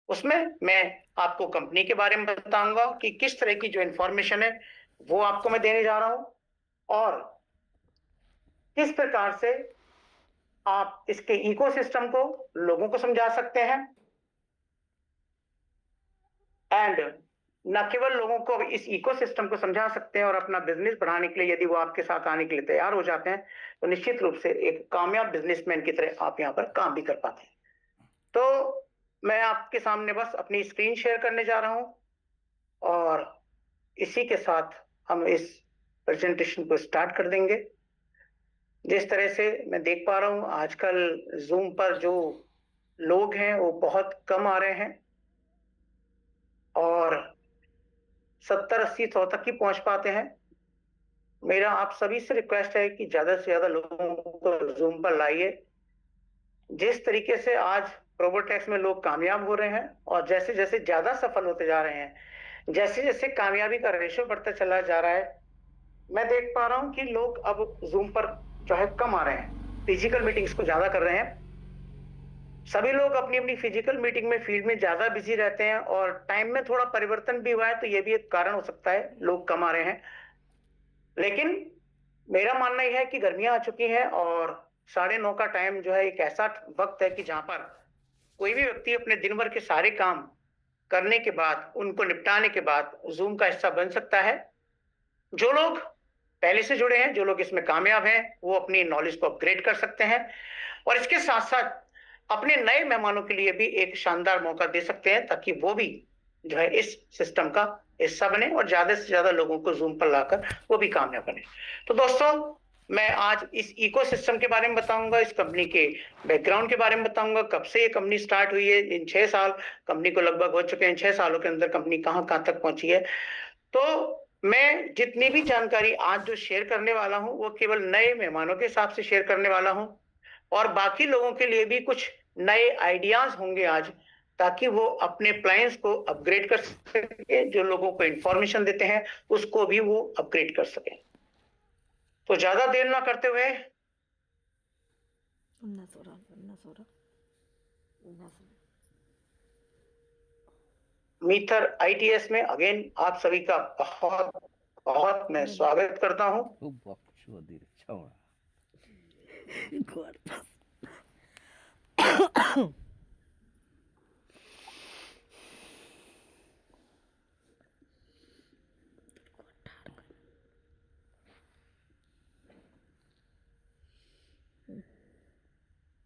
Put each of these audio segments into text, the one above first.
उसमें मैं आपको कंपनी के बारे में बताऊंगा कि किस तरह की जो इंफॉर्मेशन है वो आपको मैं देने जा रहा हूं, और किस प्रकार से आप इसके इकोसिस्टम को लोगों को समझा सकते हैं। एंड न केवल लोगों को इस इकोसिस्टम को समझा सकते हैं और अपना बिजनेस बढ़ाने के लिए यदि वो आपके साथ आने के लिए तैयार हो जाते हैं तो निश्चित रूप से एक कामयाब बिजनेसमैन की तरह आप यहाँ पर काम भी कर पाते हैं। तो मैं आपके सामने बस अपनी स्क्रीन शेयर करने जा रहा हूं, और इसी के साथ हम इस प्रेजेंटेशन को स्टार्ट कर देंगे। जिस तरह से मैं देख पा रहा हूं आजकल जूम पर जो लोग हैं वो बहुत कम आ रहे हैं, और 70-80-100 तक ही पहुंच पाते हैं। मेरा आप सभी से रिक्वेस्ट है कि ज्यादा से ज्यादा लोगों को जूम पर लाइए। जिस तरीके से आज प्रोबोटेक्स में लोग कामयाब हो रहे हैं और जैसे जैसे ज्यादा सफल होते जा रहे हैं, जैसे जैसे कामयाबी का रेशो बढ़ता चला जा रहा है, मैं देख पा रहा हूं कि लोग अब जूम पर जो है कम आ रहे हैं, फिजिकल मीटिंग्स को ज्यादा कर रहे हैं। सभी लोग अपनी अपनी फिजिकल मीटिंग में फील्ड में ज्यादा बिजी रहते हैं, और टाइम में थोड़ा परिवर्तन भी हुआ है, तो ये भी एक कारण हो सकता है लोग कम आ रहे हैं। लेकिन मेरा मानना यह है कि गर्मियां आ चुकी हैं और 9:30 का टाइम जो है एक ऐसा वक्त है कि जहां पर कोई भी व्यक्ति अपने दिन भर के सारे काम करने के बाद, उनको निपटाने के बाद जूम का हिस्सा बन सकता है। जो लोग पहले से जुड़े हैं, जो लोग इसमें कामयाब हैं, वो अपनी नॉलेज को अपग्रेड कर सकते हैं, और इसके साथ साथ अपने नए मेहमानों के लिए भी एक शानदार मौका दे सकते हैं ताकि वो भी जो है इस सिस्टम का हिस्सा बने और ज्यादा से ज्यादा लोगों को जूम पर लाकर वो भी कामयाब बने। तो दोस्तों, मैं आज इस इकोसिस्टम के बारे में बताऊंगा, इस कंपनी के बैकग्राउंड के बारे में बताऊंगा, कब से ये कंपनी स्टार्ट हुई है, इन 6 साल कंपनी को लगभग हो चुके हैं, 6 सालों के अंदर कंपनी कहां कहां तक पहुंची है। तो मैं जितनी भी जानकारी आज जो शेयर करने वाला हूं वो केवल नए मेहमानों के हिसाब से शेयर करने वाला हूं, और बाकी लोगों के लिए भी कुछ नए आइडियाज होंगे आज, ताकि वो अपने प्लान्स को अपग्रेड कर सके, जो लोगों को इंफॉर्मेशन देते हैं उसको भी वो अपग्रेड कर सके। तो ज्यादा देर ना करते हुए मीथर आईटीएस में अगेन आप सभी का बहुत बहुत मैं स्वागत करता हूं।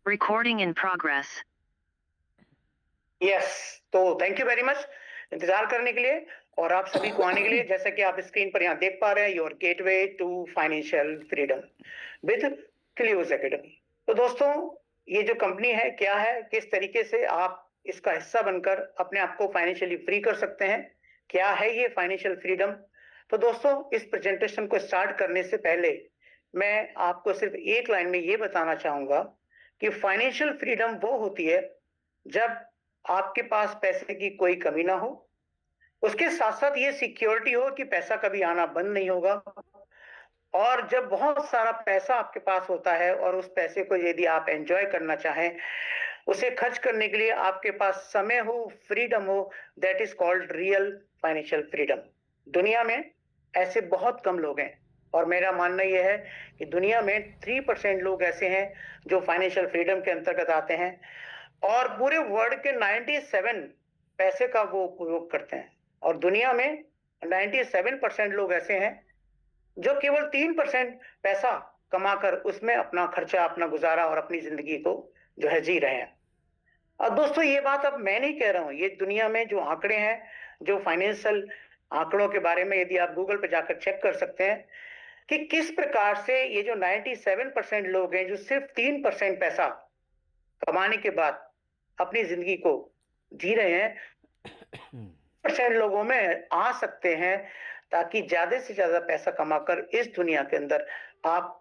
Recording in progress. यस, तो थैंक यू वेरी मच इंतजार करने के लिए और आप सभी को आने के लिए। जैसा कि आप स्क्रीन पर यहाँ देख पा रहे हैं, your gateway to financial freedom with क्लियूज एकेडमी। तो दोस्तों, ये जो कंपनी है क्या है, किस तरीके से आप इसका हिस्सा बनकर अपने आप को फाइनेंशियली फ्री कर सकते हैं, क्या है ये फाइनेंशियल फ्रीडम। तो दोस्तों, इस प्रेजेंटेशन को स्टार्ट करने से पहले मैं आपको सिर्फ एक लाइन में ये बताना चाहूंगा कि फाइनेंशियल फ्रीडम वो होती है जब आपके पास पैसे की कोई कमी ना हो, उसके साथ साथ ये सिक्योरिटी हो कि पैसा कभी आना बंद नहीं होगा, और जब बहुत सारा पैसा आपके पास होता है और उस पैसे को यदि आप एंजॉय करना चाहें, उसे खर्च करने के लिए आपके पास समय हो, फ्रीडम हो, that is called real financial freedom. दुनिया में ऐसे बहुत कम लोग हैं, और मेरा मानना यह है कि दुनिया में 3% लोग ऐसे हैं जो फाइनेंशियल फ्रीडम के अंतर्गत आते हैं, और पूरे वर्ल्ड के 97 पैसे का वो उपयोग करते हैं, और दुनिया में 97% लोग ऐसे हैं जो केवल 3% पैसा कमाकर उसमें अपना खर्चा, अपना गुजारा और अपनी जिंदगी को जो है जी रहे हैं। और दोस्तों, ये बात अब मैं नहीं कह रहा हूं, ये दुनिया में जो आंकड़े हैं, जो फाइनेंशियल आंकड़ों के बारे में यदि आप गूगल पे जाकर चेक कर सकते हैं कि किस प्रकार से ये जो 97% लोग हैं जो सिर्फ 3% पैसा कमाने के बाद अपनी जिंदगी को जी रहे हैं, परसेंट लोगों में आ सकते हैं, ताकि ज्यादा से ज्यादा पैसा कमाकर इस दुनिया के अंदर आप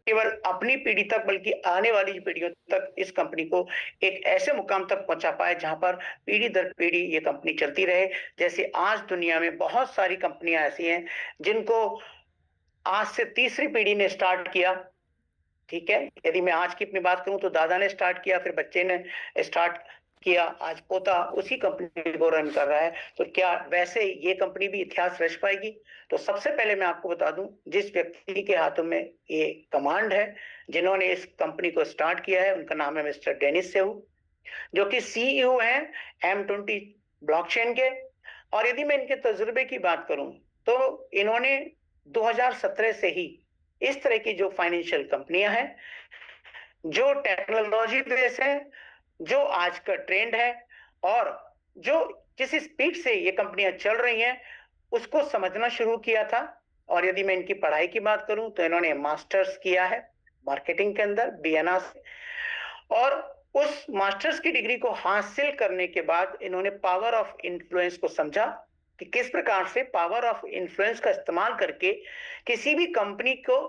केवल अपनी पीढ़ी तक बल्कि आने वाली पीढ़ियों तक इस कंपनी को एक ऐसे मुकाम तक पहुंचा पाए जहां पर पीढ़ी दर पीढ़ी ये कंपनी चलती रहे। जैसे आज दुनिया में बहुत सारी कंपनियां ऐसी हैं जिनको आज से तीसरी पीढ़ी ने स्टार्ट किया। ठीक है, यदि मैं आज की अपनी बात करूं तो दादा ने स्टार्ट किया, फिर बच्चे ने स्टार्ट किया, आज पोता उसी कंपनी को रन कर रहा है। तो क्या वैसे ये कंपनी भी इतिहास रच पाएगी? तो सबसे पहले मैं आपको बता दूं, जिस व्यक्ति के हाथों में ये कमांड है, जिन्होंने इस कंपनी को स्टार्ट किया है, उनका नाम है मिस्टर डेनिस सेहू, जो कि सीईओ हैं M20 ब्लॉकचेन के। और यदि मैं इनके तजुर्बे की बात करूं तो इन्होंने 2017 से ही इस तरह की जो फाइनेंशियल कंपनियां हैं, जो टेक्नोलॉजी बेस है, जो आज का ट्रेंड है और जो जिस स्पीड से ये कंपनियां चल रही हैं उसको समझना शुरू किया था। और यदि मैं इनकी पढ़ाई की बात करूं तो इन्होंने मास्टर्स किया है मार्केटिंग के अंदर बीएनआ से। और उस मास्टर्स की डिग्री को हासिल करने के बाद इन्होंने पावर ऑफ इन्फ्लुएंस को समझा कि किस प्रकार से पावर ऑफ इन्फ्लुएंस का इस्तेमाल करके किसी भी कंपनी को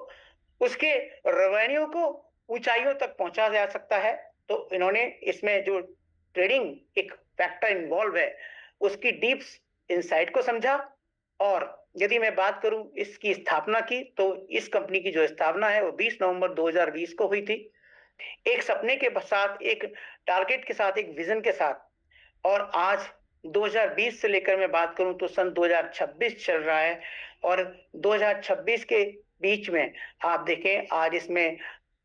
उसके रेवेन्यू को ऊंचाइयों तक पहुंचा जा सकता है। तो इन्होंने इसमें जो ट्रेडिंग एक फैक्टर इन्वॉल्व है उसकी डीप इनसाइट को समझा। और यदि मैं बात करूं इसकी स्थापना की तो इस कंपनी की जो स्थापना है वो 20 नवंबर 2020 को हुई थी, एक सपने के साथ, एक टारगेट के साथ, एक विजन के साथ। और आज 2020 से लेकर मैं बात करूं तो सन 2026 चल रहा है और 2026 के बीच में आप देखें आज इसमें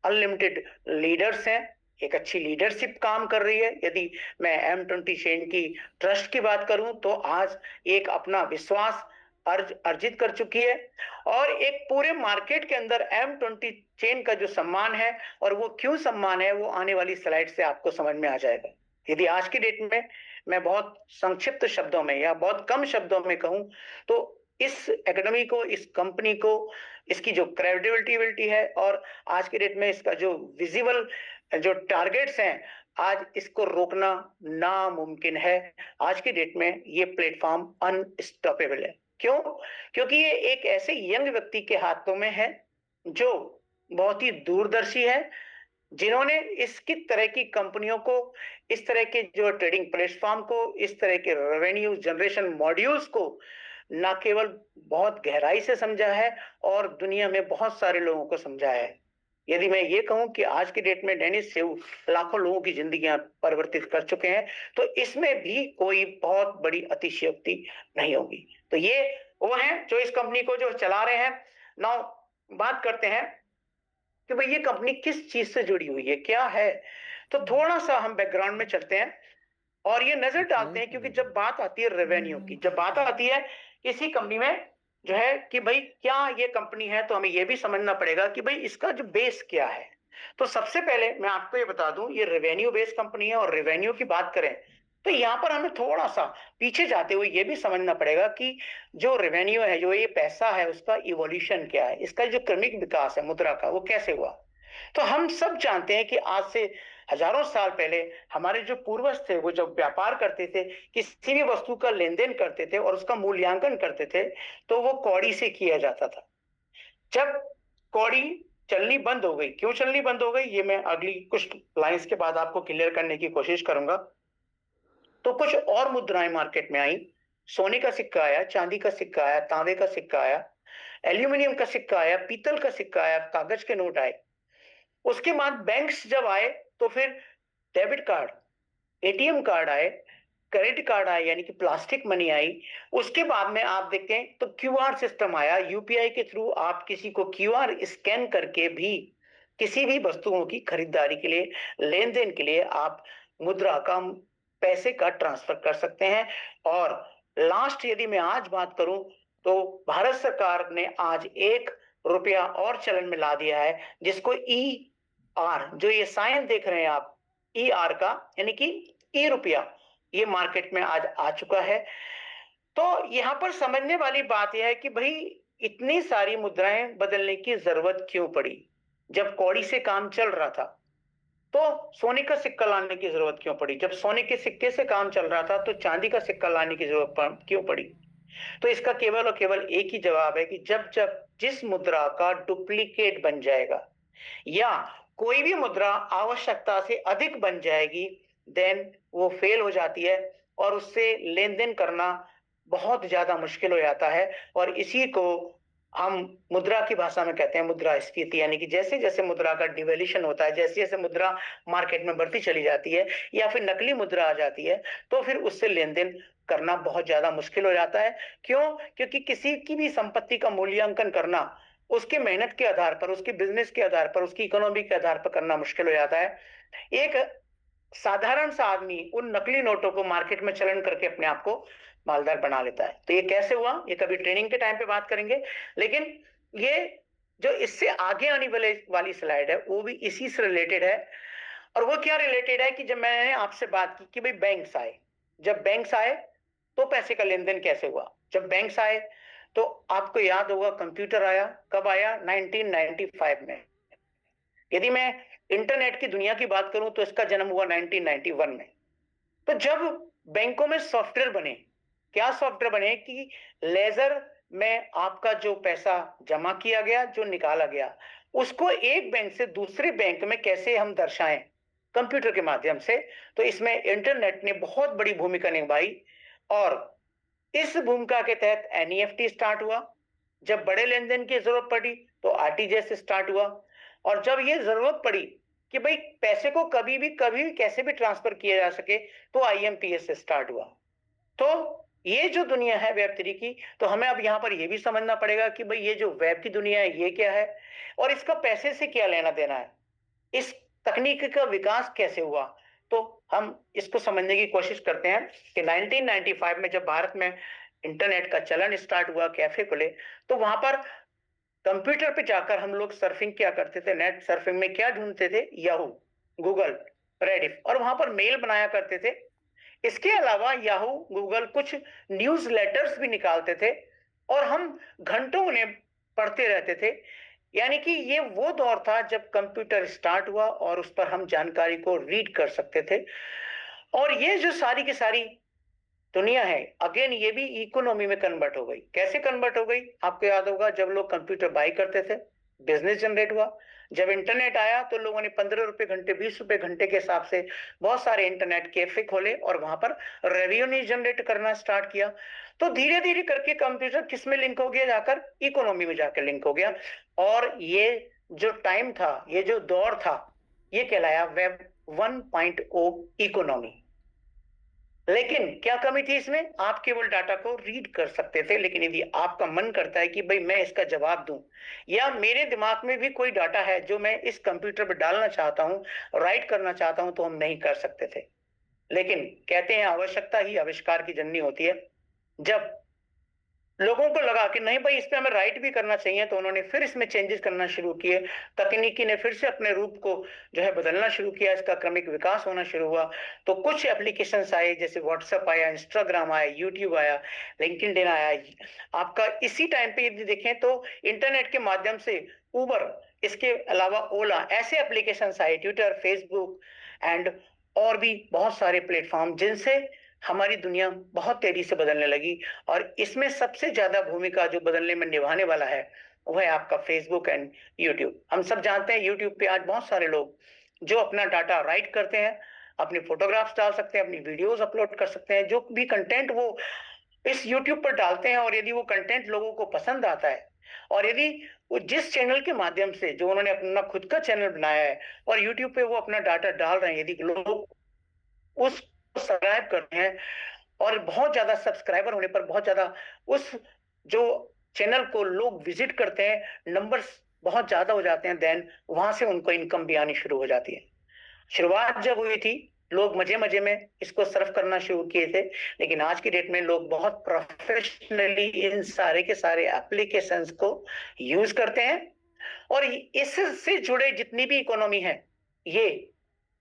अनलिमिटेड लीडर्स हैं, एक अच्छी लीडरशिप काम कर रही है। यदि मैं M20 चेन की ट्रस्ट की बात करूं तो आज एक अपना विश्वास अर्जित कर चुकी है और एक पूरे मार्केट के अंदर M20 चेन का जो सम्मान है, और वो क्यों सम्मान है वो आने वाली स्लाइड से आपको समझ में आ जाएगा। यदि आज की डेट में मैं बहुत संक्षिप्त शब्दों में या बहुत कम शब्दों में कहूं तो इस एकेडमी को, इस कंपनी को, इसकी जो क्रेडिबिलिटी है और आज की डेट में इसका जो विजिबल जो टारगेट्स हैं, आज इसको रोकना नामुमकिन है। आज की डेट में ये प्लेटफॉर्म अनस्टॉपेबल है। क्यों? क्योंकि ये एक ऐसे यंग व्यक्ति के हाथों में है जो बहुत ही दूरदर्शी है, जिन्होंने इसकी तरह की कंपनियों को, इस तरह के जो ट्रेडिंग प्लेटफॉर्म को, इस तरह के रेवेन्यू जनरेशन मॉड्यूल्स को न केवल बहुत गहराई से समझा है और दुनिया में बहुत सारे लोगों को समझाया है। यदि मैं ये कहूं कि आज की डेट में डेनिस सेहू लाखों लोगों की जिंदगियां परिवर्तित कर चुके हैं तो इसमें भी कोई बहुत बड़ी अतिशयोक्ति नहीं होगी। तो ये वो हैं जो इस कंपनी को जो चला रहे हैं। नाउ बात करते हैं कि भाई ये कंपनी किस चीज से जुड़ी हुई है, क्या है। तो थोड़ा सा हम बैकग्राउंड में चलते हैं और ये नजर डालते हैं, क्योंकि जब बात आती है रेवेन्यू की, जब बात आती है किसी कंपनी में जो है कि भाई क्या ये कंपनी है, तो हमें ये भी समझना पड़ेगा कि भाई इसका जो बेस क्या है। तो सबसे पहले मैं आपको ये बता दूं, ये रेवेन्यू बेस्ड कंपनी है और रेवेन्यू की बात करें तो यहाँ पर हमें थोड़ा सा पीछे जाते हुए ये भी समझना पड़ेगा कि जो रेवेन्यू है, जो ये पैसा है, उसका इवोल्यूशन क्या है, इसका जो क्रमिक विकास है मुद्रा का वो कैसे हुआ। तो हम सब जानते हैं कि आज से हजारों साल पहले हमारे जो पूर्वज थे वो जब व्यापार करते थे, किसी भी वस्तु का लेन देन करते थे और उसका मूल्यांकन करते थे तो वो कौड़ी से किया जाता था। जब कौड़ी चलनी बंद हो गई, क्यों चलनी बंद हो गई ये मैं अगली कुछ लाइंस के बाद आपको क्लियर करने की कोशिश करूंगा। तो कुछ और मुद्राएं मार्केट में आई, सोने का सिक्का आया, चांदी का सिक्का आया, तांबे का सिक्का आया, एल्यूमिनियम का सिक्का आया, पीतल का सिक्का आया, कागज के नोट आए। उसके बाद बैंक्स जब आए तो फिर डेबिट कार्ड, एटीएम कार्ड आए, क्रेडिट कार्ड आए यानी कि प्लास्टिक मनी आई। उसके बाद में आप देखें तो क्यूआर सिस्टम आया, यूपीआई के थ्रू आप किसी को क्यूआर स्कैन करके भी किसी भी वस्तुओं की खरीदारी के लिए, लेन देन के लिए आप मुद्रा का, पैसे का ट्रांसफर कर सकते हैं। और लास्ट यदि मैं आज बात करूं तो भारत सरकार ने आज 1 रुपया और चलन में ला दिया है, जिसको ई आर, जो ये साइन देख रहे हैं आप, ई आर का यानी कि ई रुपया, ये मार्केट में आज आ चुका है। तो यहां पर समझने वाली बात यह है कि भाई इतनी सारी मुद्राएं बदलने की जरूरत क्यों पड़ी। जब कौड़ी से काम चल रहा था तो सोने का सिक्का लाने की जरूरत क्यों पड़ी, जब सोने के सिक्के से काम चल रहा था तो चांदी का सिक्का लाने की जरूरत क्यों पड़ी। तो इसका केवल और केवल एक ही जवाब है कि जब जब जिस मुद्रा का डुप्लीकेट बन जाएगा, या कोई भी मुद्रा आवश्यकता से अधिक बन जाएगी, देन वो फेल हो जाती है और उससे लेन-देन करना बहुत ज़्यादा मुश्किल हो जाता है और इसी को हम मुद्रा की भाषा में कहते हैं मुद्रास्फीति, यानी कि जैसे-जैसे मुद्रा का डिवैल्यूएशन होता है, जैसे-जैसे मुद्रा मार्केट में बढ़ती चली जाती है या फिर नकली मुद्रा आ जाती है, तो फिर उससे लेन-देन करना बहुत ज़्यादा मुश्किल हो जाता है। क्यों? क्योंकि किसी की भी संपत्ति का मूल्यांकन करना उसकी मेहनत के आधार पर, उसके बिज़नेस के आधार पर, उसकी इकोनॉमी के आधार पर करना मुश्किल हो जाता है। एक साधारण सा आदमी उन नकली नोटों को मार्केट में चलन करके अपने आप को मालदार बना लेता है। तो ये कैसे हुआ? ये कभी ट्रेनिंग के टाइम पे बात करेंगे। लेकिन ये जो इससे आगे आने वाली स्लाइड है, वो भी इसी से रिलेटेड है। और वो क्या रिलेटेड है कि जब मैंने आपसे बात की कि भाई बैंक्स आए, जब बैंक्स आए तो पैसे का लेन-देन कैसे हुआ? जब बैंक्स आए तो आपको याद होगा कंप्यूटर आया, कब आया? 1995 में। यदि मैं इंटरनेट की दुनिया की बात करूं तो इसका जन्म हुआ 1991 में। तो जब बैंकों में सॉफ्टवेयर बने, क्या सॉफ्टवेयर बने कि लेजर में आपका जो पैसा जमा किया गया, जो निकाला गया, उसको एक बैंक से दूसरे बैंक में कैसे हम दर्शाएं कंप्यूटर के माध्यम से। तो इसमें इंटरनेट ने बहुत बड़ी भूमिका निभाई और इस भूमिका के तहत एनईएफटी स्टार्ट हुआ। जब बड़े लेन-देन की जरूरत पड़ी तो आरटीजीएस स्टार्ट हुआ और जब ये जरूरत पड़ी कि भाई पैसे को कभी भी कैसे भी ट्रांसफर किया जा सके तो आईएमपीएस स्टार्ट हुआ। तो ये जो दुनिया है वेब 3 की, तो हमें अब यहाँ पर ये भी समझना पड़ेगा कि भाई ये जो वेब की दुनिया है ये क्या है और इसका पैसे से क्या लेना देना है, इस तकनीक का विकास कैसे हुआ। तो हम इसको समझने की कोशिश करते हैं कि 1995 में जब भारत में इंटरनेट का चलन स्टार्ट हुआ, कैफे खुले, तो वहां पर कंप्यूटर पे जाकर हम लोग सर्फिंग क्या करते थे, नेट सर्फिंग में क्या ढूंढते थे? याहू, गूगल, रेडिफ, और वहां पर मेल बनाया करते थे। इसके अलावा याहू, गूगल कुछ न्यूज लेटर्स भी निकालते थे और हम घंटों उन्हें पढ़ते रहते थे। यानी कि ये वो दौर था जब कंप्यूटर स्टार्ट हुआ और उस पर हम जानकारी को रीड कर सकते थे। और ये जो सारी की सारी दुनिया है, अगेन ये भी इकोनॉमी में कन्वर्ट हो गई। कैसे कन्वर्ट हो गई? आपको याद होगा जब लोग कंप्यूटर बाय करते थे, बिजनेस जनरेट हुआ। जब इंटरनेट आया तो लोगों ने 15 रुपए घंटे, 20 रुपए घंटे के हिसाब से बहुत सारे इंटरनेट कैफे खोले और वहां पर रेवेन्यू जनरेट करना स्टार्ट किया। तो धीरे धीरे करके कंप्यूटर किस में लिंक हो गया? जाकर इकोनॉमी में जाकर लिंक हो गया। और ये जो टाइम था, ये जो दौर था, ये कहलाया वेब 1.0 इकोनॉमी। लेकिन क्या कमी थी इसमें? आप केवल डाटा को रीड कर सकते थे, लेकिन यदि आपका मन करता है कि भाई मैं इसका जवाब दूं या मेरे दिमाग में भी कोई डाटा है जो मैं इस कंप्यूटर पर डालना चाहता हूं, राइट करना चाहता हूं, तो हम नहीं कर सकते थे। लेकिन कहते हैं आवश्यकता ही आविष्कार की जननी होती है। जब लोगों को लगा कि नहीं भाई इस पे हमें राइट भी करना चाहिए, तो उन्होंने फिर इसमें चेंजेस करना शुरू किए। तकनीकी ने फिर से अपने रूप को जो है बदलना शुरू किया, इसका क्रमिक विकास होना शुरू हुआ। तो कुछ एप्लीकेशंस आए, जैसे व्हाट्सएप आया, इंस्टाग्राम आया, यूट्यूब आया, लिंक्डइन आया। आपका इसी टाइम पे यदि देखें तो इंटरनेट के माध्यम से उबर, इसके अलावा ओला, ऐसे एप्लीकेशंस आए, ट्विटर, फेसबुक एंड और भी बहुत सारे प्लेटफॉर्म, जिनसे हमारी दुनिया बहुत तेजी से बदलने लगी। और इसमें सबसे ज्यादा भूमिका जो बदलने में निभाने वाला है वो है आपका फेसबुक एंड यूट्यूब। हम सब जानते हैं यूट्यूब पे आज बहुत सारे लोग जो अपना डाटा राइट करते हैं, अपनी फोटोग्राफ्स डाल सकते हैं, अपनी वीडियोस अपलोड कर सकते हैं, जो भी कंटेंट वो इस यूट्यूब पर डालते हैं। और यदि वो कंटेंट लोगों को पसंद आता है और यदि वो जिस चैनल के माध्यम से, जो उन्होंने अपना खुद का चैनल बनाया है और यूट्यूब पे वो अपना डाटा डाल रहे हैं, यदि लोग उस सब्सक्राइब करते हैं और बहुत ज्यादा सब्सक्राइबर होने पर बहुत ज्यादा उस जो चैनल को लोग विजिट करते हैं, नंबर्स बहुत ज्यादा हो जाते हैं, देन वहां से उनको इनकम भी आनी शुरू हो जाती है। शुरुआत जब हुई थी लोग मजे मजे में इसको सर्व करना शुरू किए थे, लेकिन आज की डेट में लोग बहुत प्रोफेशनली इन सारे के सारे एप्लीकेशंस को यूज करते हैं। और इससे जुड़े जितनी भी इकोनॉमी है ये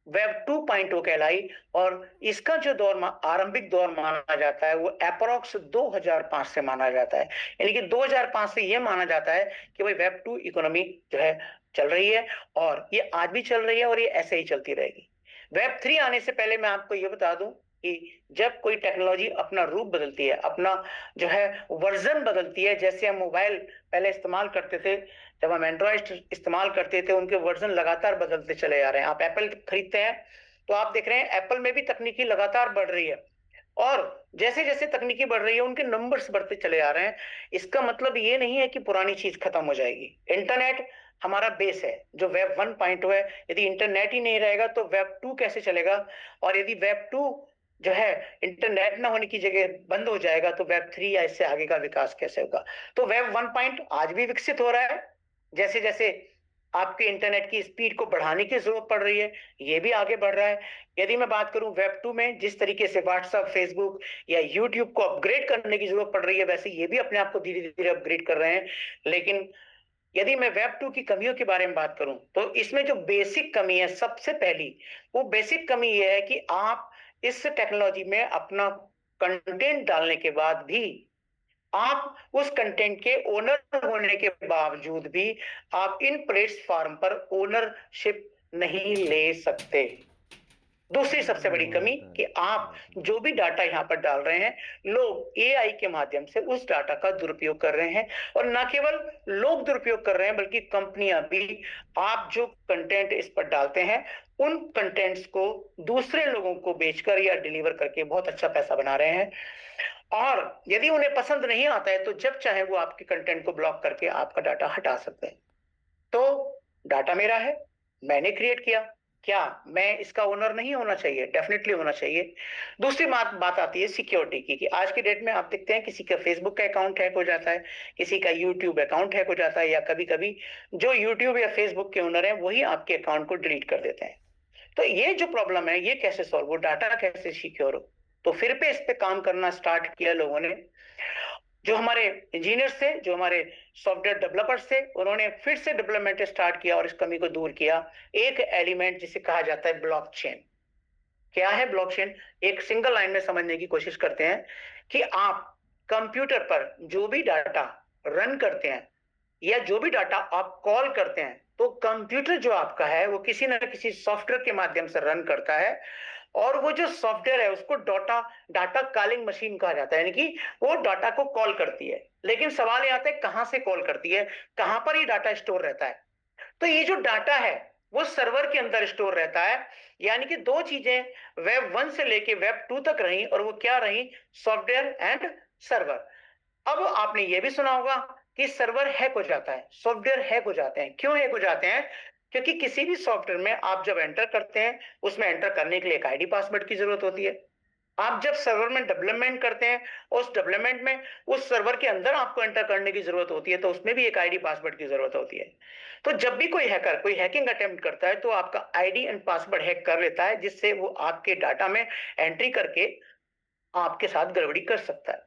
वेब 2.0 कहलाई। और इसका जो दौर आरंभिक दौर माना जाता है वो अप्रोक्स 2005 से माना जाता है। यानी कि 2005 से ये माना जाता है कि भाई वेब 2 इकोनॉमी जो है चल रही है और ये आज भी चल रही है और ये ऐसे ही चलती रहेगी। वेब 3 आने से पहले मैं आपको ये बता दूं, कि जब कोई टेक्नोलॉजी अपना रूप बदलती है, अपना जो है वर्जन बदलती है, जैसे हम मोबाइल पहले इस्तेमाल करते थे, जब हम एंड्रॉइड इस्तेमाल करते थे, उनके वर्जन लगातार बदलते चले जा रहे हैं। आप एप्पल खरीदते हैं तो आप देख रहे हैं एप्पल में भी तकनीकी लगातार बढ़ रही है, और जैसे जैसे तकनीकी बढ़ रही है उनके नंबर्स बढ़ते चले आ रहे हैं। इसका मतलब ये नहीं है कि पुरानी चीज खत्म हो जाएगी। इंटरनेट हमारा बेस है, जो वेब 1.0 है। यदि इंटरनेट ही नहीं रहेगा तो वेब 2 कैसे चलेगा, और यदि वेब 2 जो है इंटरनेट ना होने की जगह बंद हो जाएगा तो वेब 3 या इससे आगे का विकास कैसे होगा। तो वेब 1 आज भी विकसित हो रहा है, जैसे जैसे आपके इंटरनेट की स्पीड को बढ़ाने की जरूरत पड़ रही है, ये भी आगे बढ़ रहा है। यदि मैं बात करूं वेब 2 में, जिस तरीके से व्हाट्सएप, फेसबुक या यूट्यूब को अपग्रेड करने की जरूरत पड़ रही है, वैसे ये भी अपने आप को धीरे धीरे अपग्रेड कर रहे हैं। लेकिन यदि मैं वेब 2 की कमियों के बारे में बात करूं तो इसमें जो बेसिक कमी है, सबसे पहली वो बेसिक कमी ये है कि आप इस टेक्नोलॉजी में अपना कंटेंट डालने के बाद भी, आप उस कंटेंट के ओनर होने के बावजूद भी आप इन प्लेटफॉर्म पर ओनरशिप नहीं ले सकते। दूसरी सबसे बड़ी कमी कि आप जो भी डाटा यहाँ पर डाल रहे हैं, लोग एआई के माध्यम से उस डाटा का दुरुपयोग कर रहे हैं, और न केवल लोग दुरुपयोग कर रहे हैं बल्कि कंपनियां भी। आप जो कंटेंट इस पर डालते हैं, उन कंटेंट्स को दूसरे लोगों को बेचकर या डिलीवर करके बहुत अच्छा पैसा बना रहे हैं, और यदि उन्हें पसंद नहीं आता है तो जब चाहे वो आपके कंटेंट को ब्लॉक करके आपका डाटा हटा सकते हैं। तो डाटा मेरा है, मैंने क्रिएट किया, क्या मैं इसका ओनर नहीं होना चाहिए? डेफिनेटली होना चाहिए। दूसरी बात आती है सिक्योरिटी की, कि आज के डेट में आप देखते हैं किसी का फेसबुक का अकाउंट हैक हो जाता है, किसी का यूट्यूब अकाउंट हैक हो जाता है, या कभी कभी जो यूट्यूब या फेसबुक के ओनर हैं वही आपके अकाउंट को डिलीट कर देते हैं। तो ये जो प्रॉब्लम है, ये कैसे सॉल्व हो, डाटा कैसे सिक्योर हो? तो फिर पे इस पे काम करना स्टार्ट किया लोगों ने। जो हमारे इंजीनियर्स थे, जो हमारे सॉफ्टवेयर डेवलपर्स थे, उन्होंने फिर से डेवलपमेंट स्टार्ट किया और इस कमी को दूर किया। एक एलिमेंट जिसे कहा जाता है ब्लॉकचेन। क्या है ब्लॉकचेन? एक सिंगल लाइन में समझने की कोशिश करते हैं कि आप कंप्यूटर पर जो भी डाटा रन करते हैं या जो भी डाटा आप कॉल करते हैं, तो कंप्यूटर जो आपका है वो किसी ना किसी सॉफ्टवेयर के माध्यम से रन करता है, और वो जो सॉफ्टवेयर है उसको डाटा डाटा कॉलिंग मशीन कहा जाता है, यानी कि वो डाटा को कॉल करती है। लेकिन सवाल ये आता है कहां से कॉल करती है, कहां पर ये डाटा स्टोर रहता है? तो ये जो डाटा है वो सर्वर के अंदर स्टोर रहता है। यानी कि दो चीजें वेब 1 से लेके वेब 2 तक रही, और वो क्या रही? Software and server. अब आपने ये भी सुना होगा कि सर्वर हैक हो जाता है, सॉफ्टवेयर हैक हो जाते हैं। क्यों हैक हो जाते हैं? क्योंकि किसी भी सॉफ्टवेयर में आप जब एंटर करते हैं, उसमें एंटर करने के लिए एक आईडी पासवर्ड की जरूरत होती है। आप जब सर्वर में डेवलपमेंट करते हैं, उस डेवलपमेंट में उस सर्वर के अंदर आपको एंटर करने की जरूरत होती है, तो उसमें भी एक आईडी पासवर्ड की जरूरत होती है। तो जब भी कोई हैकर कोई हैकिंग अटेम्प्ट करता है तो आपका आईडी एंड पासवर्ड हैक कर लेता है, जिससे वो आपके डाटा में एंट्री करके आपके साथ गड़बड़ी कर सकता है।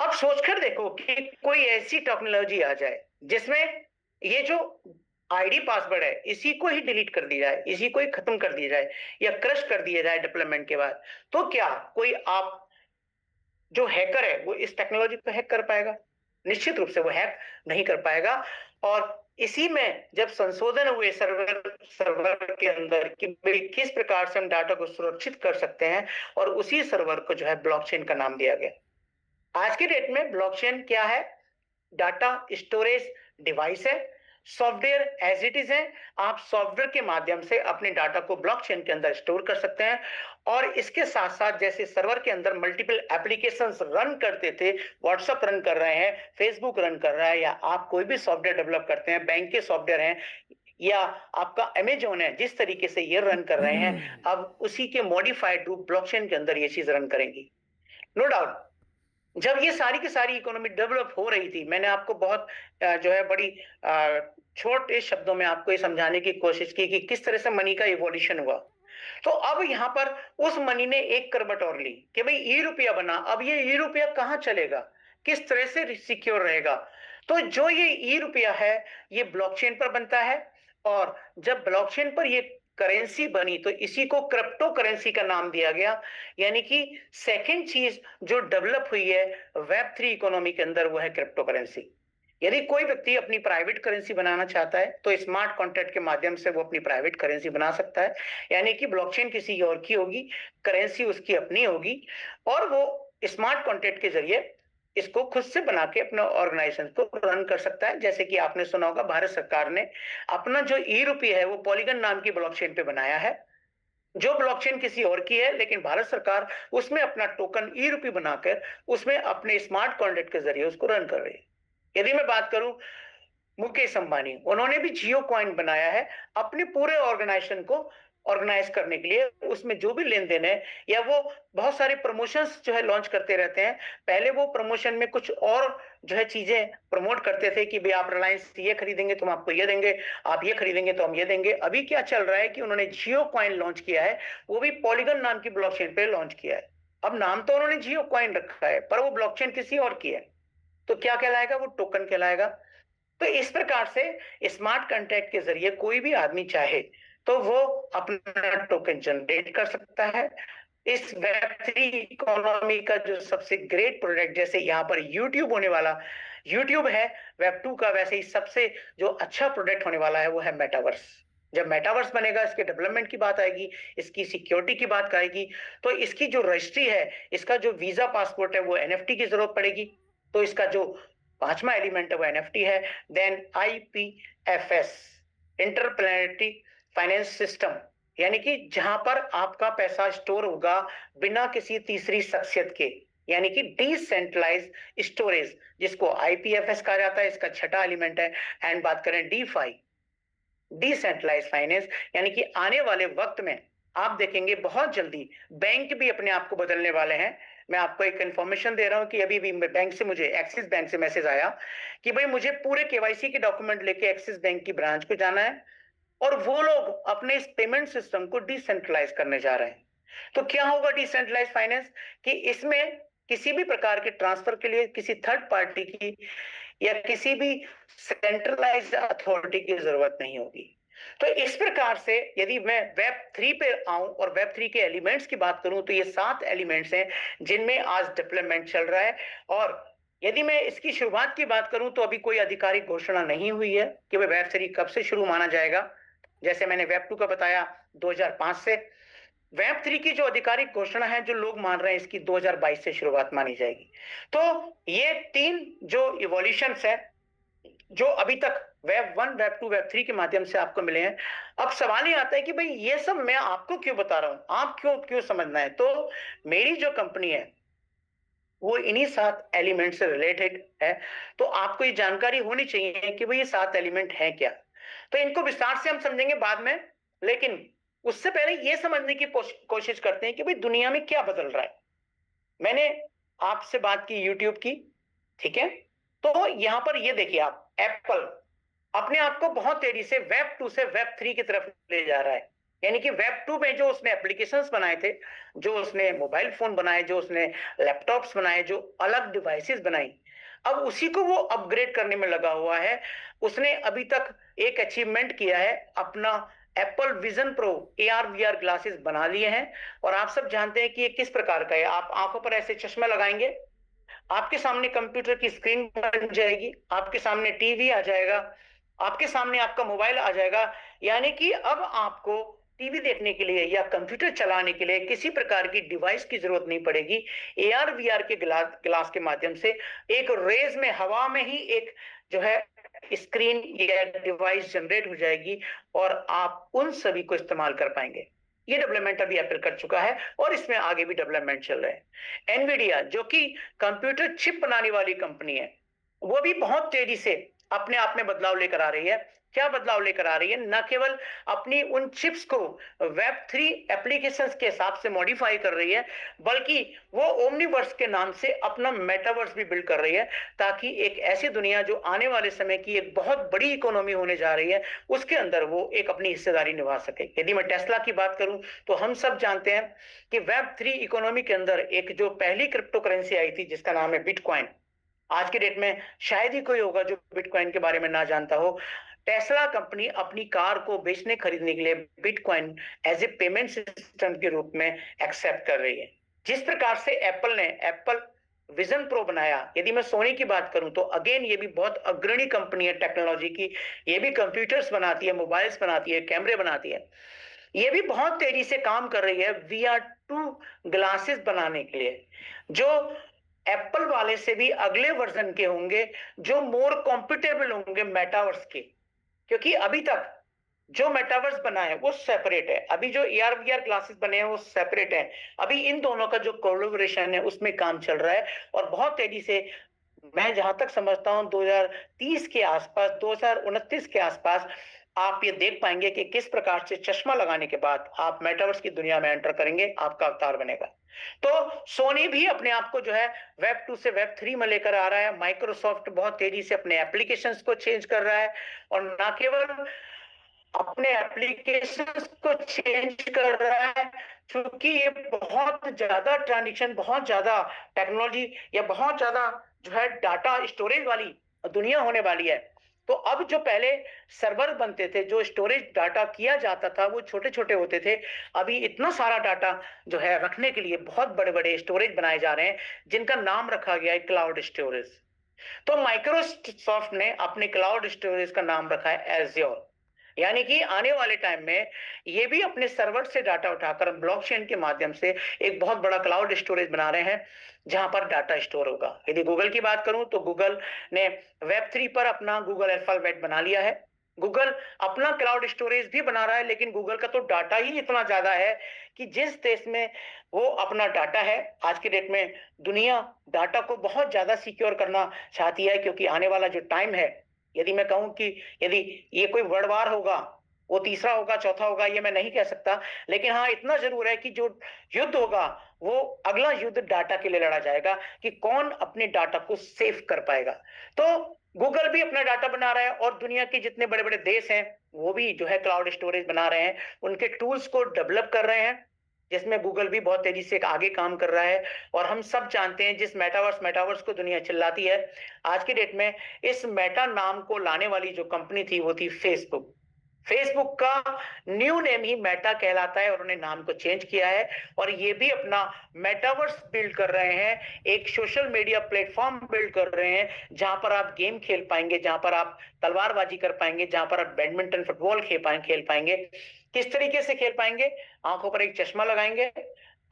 अब सोचकर देखो कि कोई ऐसी टेक्नोलॉजी आ जाए जिसमें ये जो आईडी पासवर्ड है इसी को ही डिलीट कर दिया जाए, इसी को ही खत्म कर दिया जाए या क्रश कर दिया जाए डेवलपमेंट के बाद, तो क्या कोई आप जो हैकर है वो इस टेक्नोलॉजी को हैक कर पाएगा? निश्चित रूप से वो हैक नहीं कर पाएगा। और इसी में जब संशोधन हुए सर्वर सर्वर के अंदर कि भाई किस प्रकार से हम डाटा को सुरक्षित कर सकते हैं, और उसी सर्वर को जो है ब्लॉकचेन का नाम दिया गया। आज के डेट में ब्लॉकचेन क्या है? डाटा स्टोरेज डिवाइस है, सॉफ्टवेयर एज इट इज है। आप सॉफ्टवेयर के माध्यम से अपने डाटा को ब्लॉकचेन के अंदर स्टोर कर सकते हैं, और इसके साथ साथ जैसे सर्वर के अंदर मल्टीपल एप्लीकेशंस रन करते थे, व्हाट्सएप रन कर रहे हैं, फेसबुक रन कर रहा है, या आप कोई भी सॉफ्टवेयर डेवलप करते हैं, बैंक के सॉफ्टवेयर हैं, या आपका अमेजोन है, जिस तरीके से ये रन कर रहे हैं, अब उसी के मॉडिफाइड रूप ब्लॉकचेन के अंदर ये चीज रन करेंगी। नो डाउट जब ये सारी की सारी इकोनॉमी डेवलप हो रही थी, मैंने आपको बहुत जो है बड़ी छोटे शब्दों में आपको ये समझाने की कोशिश की कि किस तरह से मनी का इवोल्यूशन हुआ। तो अब यहाँ पर उस मनी ने एक करवट और ली कि भाई ई रुपया बना। अब ये ई रुपया कहाँ चलेगा, किस तरह से सिक्योर रहेगा? तो जो ये ई रुपया है ये ब्लॉकचेन पर बनता है, और जब ब्लॉकचेन पर ये करेंसी बनी तो इसी को क्रिप्टो करेंसी का नाम दिया गया। यानी कि सेकंड चीज जो डेवलप हुई है वेब 3 इकोनॉमी के अंदर वो है क्रिप्टो करेंसी। यदि कोई व्यक्ति अपनी प्राइवेट करेंसी बनाना चाहता है तो स्मार्ट कॉन्ट्रैक्ट के माध्यम से वो अपनी प्राइवेट करेंसी बना सकता है, यानी कि ब्लॉकचेन किसी और की होगी, करेंसी उसकी अपनी होगी, और वो स्मार्ट कॉन्ट्रैक्ट के जरिए इसको खुद से बना के अपने ऑर्गेनाइजेशन को रन कर सकता है। जैसे कि आपने सुना होगा, भारत सरकार ने अपना जो ई रूपी है वो पॉलीगन नाम की ब्लॉकचेन पे बनाया है, जो ब्लॉकचेन किसी और की है, लेकिन भारत सरकार उसमें अपना टोकन ई रूपी बनाकर उसमें अपने स्मार्ट कॉन्ट्रैक्ट के जरिए उसको रन कर रही है। यदि मैं बात करूं मुकेश अंबानी, उन्होंने भी जियो कॉइन बनाया है अपने पूरे ऑर्गेनाइजेशन को ऑर्गेनाइज करने के लिए। उसमें जो भी लेन देन है, या वो बहुत सारे प्रमोशंस जो है लॉन्च करते रहते हैं। पहले वो प्रमोशन में कुछ और जो है चीजें प्रमोट करते थे कि भाई आप रिलायंस ये खरीदेंगे तो हम आपको ये देंगे, आप ये खरीदेंगे तो हम ये देंगे। अभी क्या चल रहा है कि उन्होंने जियो कॉइन लॉन्च किया है, वो भी पॉलीगन नाम की ब्लॉकचेन पे लॉन्च किया है। अब नाम तो उन्होंने जियो कॉइन रखा है, पर वो ब्लॉकचेन किसी और की है, तो क्या कहलाएगा? वो टोकन कहलाएगा। तो इस प्रकार से स्मार्ट कॉन्ट्रैक्ट के जरिए कोई भी आदमी चाहे तो वो अपना टोकन जनरेट कर सकता है। इस वेब थ्री इकोनॉमी का जो सबसे ग्रेट प्रोडक्ट, जैसे यहाँ पर यूट्यूब होने वाला, यूट्यूब है वेब टू का, वैसे ही सबसे जो अच्छा प्रोडक्ट होने वाला है वो है मेटावर्स। जब मेटावर्स बनेगा, इसके डेवलपमेंट की बात आएगी, इसकी सिक्योरिटी की बात आएगी, तो इसकी जो रजिस्ट्री है, इसका जो वीजा पासपोर्ट है, वो एनएफटी की जरूरत पड़ेगी। तो इसका जो पांचवा एलिमेंट है वो एनएफटी है। Then IPFS, interplanetary finance system, यानी कि जहां पर आपका पैसा स्टोर होगा बिना किसी तीसरी शख्सियत के, यानी कि डिसेंट्रलाइज स्टोरेज, जिसको आईपीएफएस कहा जाता है। इसका छठा एलिमेंट है। एंड बात करें डीफाई, डिसेंट्रलाइज फाइनेंस, यानी कि आने वाले वक्त में आप देखेंगे बहुत जल्दी बैंक भी अपने आप को बदलने वाले हैं। मैं आपको एक इंफॉर्मेशन दे रहा हूं कि अभी भी बैंक से, मुझे एक्सिस बैंक से मैसेज आया कि भाई मुझे पूरे केवाईसी के डॉक्यूमेंट लेके एक्सिस बैंक की ब्रांच को जाना है, और वो लोग अपने इस पेमेंट सिस्टम को डिसेंट्रलाइज करने जा रहे हैं। तो क्या होगा डिसेंट्रलाइज फाइनेंस? कि इसमें किसी भी प्रकार के ट्रांसफर के लिए किसी थर्ड पार्टी की या किसी भी सेंट्रलाइज्ड अथॉरिटी की जरूरत नहीं होगी। तो इस प्रकार से यदि मैं वेब थ्री पे आऊं और वेब थ्री के एलिमेंट्स की बात करूं, तो ये 7 एलिमेंट्स हैं जिनमें आज डेवलपमेंट चल रहा है। और यदि मैं इसकी शुरुआत की बात करूं तो अभी कोई आधिकारिक घोषणा नहीं हुई है कि वेब थ्री कब से शुरू माना जाएगा। जैसे मैंने वेब टू का बताया 2005 से, वेब थ्री की जो आधिकारिक घोषणा है जो लोग मान रहे हैं, इसकी 2022 से शुरुआत मानी जाएगी। तो ये 3 जो इवोल्यूशंस है जो अभी तक web one, web two, web three के माध्यम से आपको मिले हैं। अब सवाल ये आता है कि भाई ये सब मैं आपको क्यों बता रहा हूं, आप क्यों क्यों समझना है? तो मेरी जो कंपनी है वो इन्हीं 7 एलिमेंट से रिलेटेड है। तो आपको ये जानकारी होनी चाहिए कि भाई ये 7 एलिमेंट हैं क्या। तो इनको विस्तार से हम समझेंगे बाद में, लेकिन उससे पहले ये समझने की कोशिश करते हैं कि भाई दुनिया में क्या बदल रहा है। मैंने आपसे बात की यूट्यूब की, ठीक है? तो यहां पर ये देखिए, आप एप्पल अपने आप को बहुत तेजी से वेब टू से वेब थ्री की तरफ ले जा रहा है। यानी कि वेब टू में जो उसने एप्लीकेशंस बनाए थे, जो उसने मोबाइल फोन बनाए, जो उसने लैपटॉप्स बनाए, जो अलग डिवाइसेस बनाई, अब उसी को वो अपग्रेड करने में लगा हुआ है। उसने अभी तक एक अचीवमेंट किया है, अपना Apple vision pro AR VR glasses बना लिए हैं। और आप सब जानते हैं कि ये किस प्रकार का है। आप आंखों पर ऐसे चश्मा लगाएंगे, आपके सामने कंप्यूटर की स्क्रीन बन जाएगी, आपके सामने टीवी आ जाएगा, आपके सामने आपका मोबाइल आ जाएगा। यानी कि अब आपको टीवी देखने के लिए या कंप्यूटर चलाने के लिए किसी प्रकार की डिवाइस की जरूरत नहीं पड़ेगी। एआर वीआर के ग्लास के माध्यम से एक रेज में, हवा में ही एक जो है स्क्रीन या डिवाइस जनरेट हो जाएगी और आप उन सभी को इस्तेमाल कर पाएंगे। ये डेवलपमेंट अभी एप्पल कर चुका है और इसमें आगे भी डेवलपमेंट चल रहे हैं। एनवीडिया जो कि कंप्यूटर चिप बनाने वाली कंपनी है, वो भी बहुत तेजी से अपने आप में बदलाव लेकर आ रही है। क्या बदलाव लेकर आ रही है? न केवल अपनी उन चिप्स को वेब थ्री एप्लीकेशंस के हिसाब से मॉडिफाई कर रही है, बल्कि वो ओमनीवर्स के नाम से अपना मेटावर्स भी बिल्ड कर रही है, ताकि एक ऐसी दुनिया जो आने वाले समय की एक बहुत बड़ी इकोनॉमी होने जा रही है, उसके अंदर वो एक अपनी हिस्सेदारी निभा सके। यदि मैं टेस्ला की बात करूं तो हम सब जानते हैं कि वेब थ्री इकोनॉमी के अंदर एक जो पहली क्रिप्टो करेंसी आई थी जिसका नाम है बिटकॉइन, आज के डेट में शायद ही कोई होगा जो बिटकॉइन के बारे में ना जानता हो। टेस्ला कंपनी अपनी कार को बेचने खरीदने के लिए bitcoin as a payment system के रूप में एक्सेप्ट कर रही है। जिस प्रकार से एप्पल विजन प्रो बनाया। यदि मैं सोनी की बात करूं तो अगेन ये भी बहुत अग्रणी कंपनी है टेक्नोलॉजी की। ये भी कंप्यूटर्स बनाती है, मोबाइल्स बनाती है, कैमरे बनाती है। ये भी बहुत तेजी से काम कर रही है VR2 ग्लासेस बनाने के लिए, जो एप्पल वाले से भी अगले वर्जन के होंगे, जो मोर कॉम्पिटेबल होंगे मेटावर्स के। क्योंकि अभी तक जो मेटावर्स बना है वो सेपरेट है, अभी जो AR VR ग्लासेस बने हैं वो सेपरेट है। अभी इन दोनों का जो कोलैबोरेशन है उसमें काम चल रहा है और बहुत तेजी से, मैं जहां तक समझता हूं 2030 के आसपास, 2029 के आसपास आप ये देख पाएंगे कि किस प्रकार से चश्मा लगाने के बाद आप मेटावर्स की दुनिया में एंटर करेंगे, आपका अवतार बनेगा। तो सोनी भी अपने आप को जो है वेब 2 से वेब 3 में लेकर आ रहा है। माइक्रोसॉफ्ट बहुत तेजी से अपने एप्लीकेशंस को चेंज कर रहा है, और ना केवल अपने एप्लीकेशंस को चेंज कर रहा है, क्योंकि ये बहुत ज्यादा ट्रांजेक्शन, बहुत ज्यादा टेक्नोलॉजी या बहुत ज्यादा जो है डाटा स्टोरेज वाली दुनिया होने वाली है। तो अब जो पहले सर्वर बनते थे, जो स्टोरेज डाटा किया जाता था, वो छोटे छोटे होते थे। अभी इतना सारा डाटा जो है रखने के लिए बहुत बड़े बड़े स्टोरेज बनाए जा रहे हैं, जिनका नाम रखा गया है क्लाउड स्टोरेज। तो माइक्रोसॉफ्ट ने अपने क्लाउड स्टोरेज का नाम रखा है एज्योर। यानी कि आने वाले टाइम में ये भी अपने सर्वर से डाटा उठाकर ब्लॉकचेन के माध्यम से एक बहुत बड़ा क्लाउड स्टोरेज बना रहे हैं, जहां पर डाटा स्टोर होगा। यदि गूगल की बात करूं तो गूगल ने वेब 3 पर अपना गूगल अल्फाबेट बना लिया है। गूगल अपना क्लाउड स्टोरेज भी बना रहा है, लेकिन गूगल का तो डाटा ही इतना ज्यादा है कि जिस देश में वो अपना डाटा है, आज के डेट में दुनिया डाटा को बहुत ज्यादा सिक्योर करना चाहती है। क्योंकि आने वाला जो टाइम है, यदि मैं कहूं कि यदि ये कोई वर्ल्ड वार होगा, वो तीसरा होगा, चौथा होगा, ये मैं नहीं कह सकता, लेकिन हाँ इतना जरूर है कि जो युद्ध होगा, वो अगला युद्ध डाटा के लिए लड़ा जाएगा कि कौन अपने डाटा को सेव कर पाएगा। तो गूगल भी अपना डाटा बना रहा है, और दुनिया के जितने बड़े बड़े देश हैं वो भी जो है क्लाउड स्टोरेज बना रहे हैं, उनके टूल्स को डेवलप कर रहे हैं, जिसमें गूगल भी बहुत तेजी से आगे काम कर रहा है। और हम सब जानते हैं, जिस मेटावर्स को दुनिया चिल्लाती है, आज की डेट में इस मेटा नाम को लाने वाली जो कंपनी थी वो थी फेसबुक। फेसबुक का न्यू नेम ही मेटा कहलाता है, और उन्होंने नाम को चेंज किया है। और ये भी अपना मेटावर्स बिल्ड कर रहे हैं, एक सोशल मीडिया प्लेटफॉर्म बिल्ड कर रहे हैं, जहां पर आप गेम खेल पाएंगे, जहां पर आप तलवारबाजी कर पाएंगे, जहां पर आप बैडमिंटन, फुटबॉल खेल पाएंगे। किस तरीके से खेल पाएंगे? आंखों पर एक चश्मा लगाएंगे,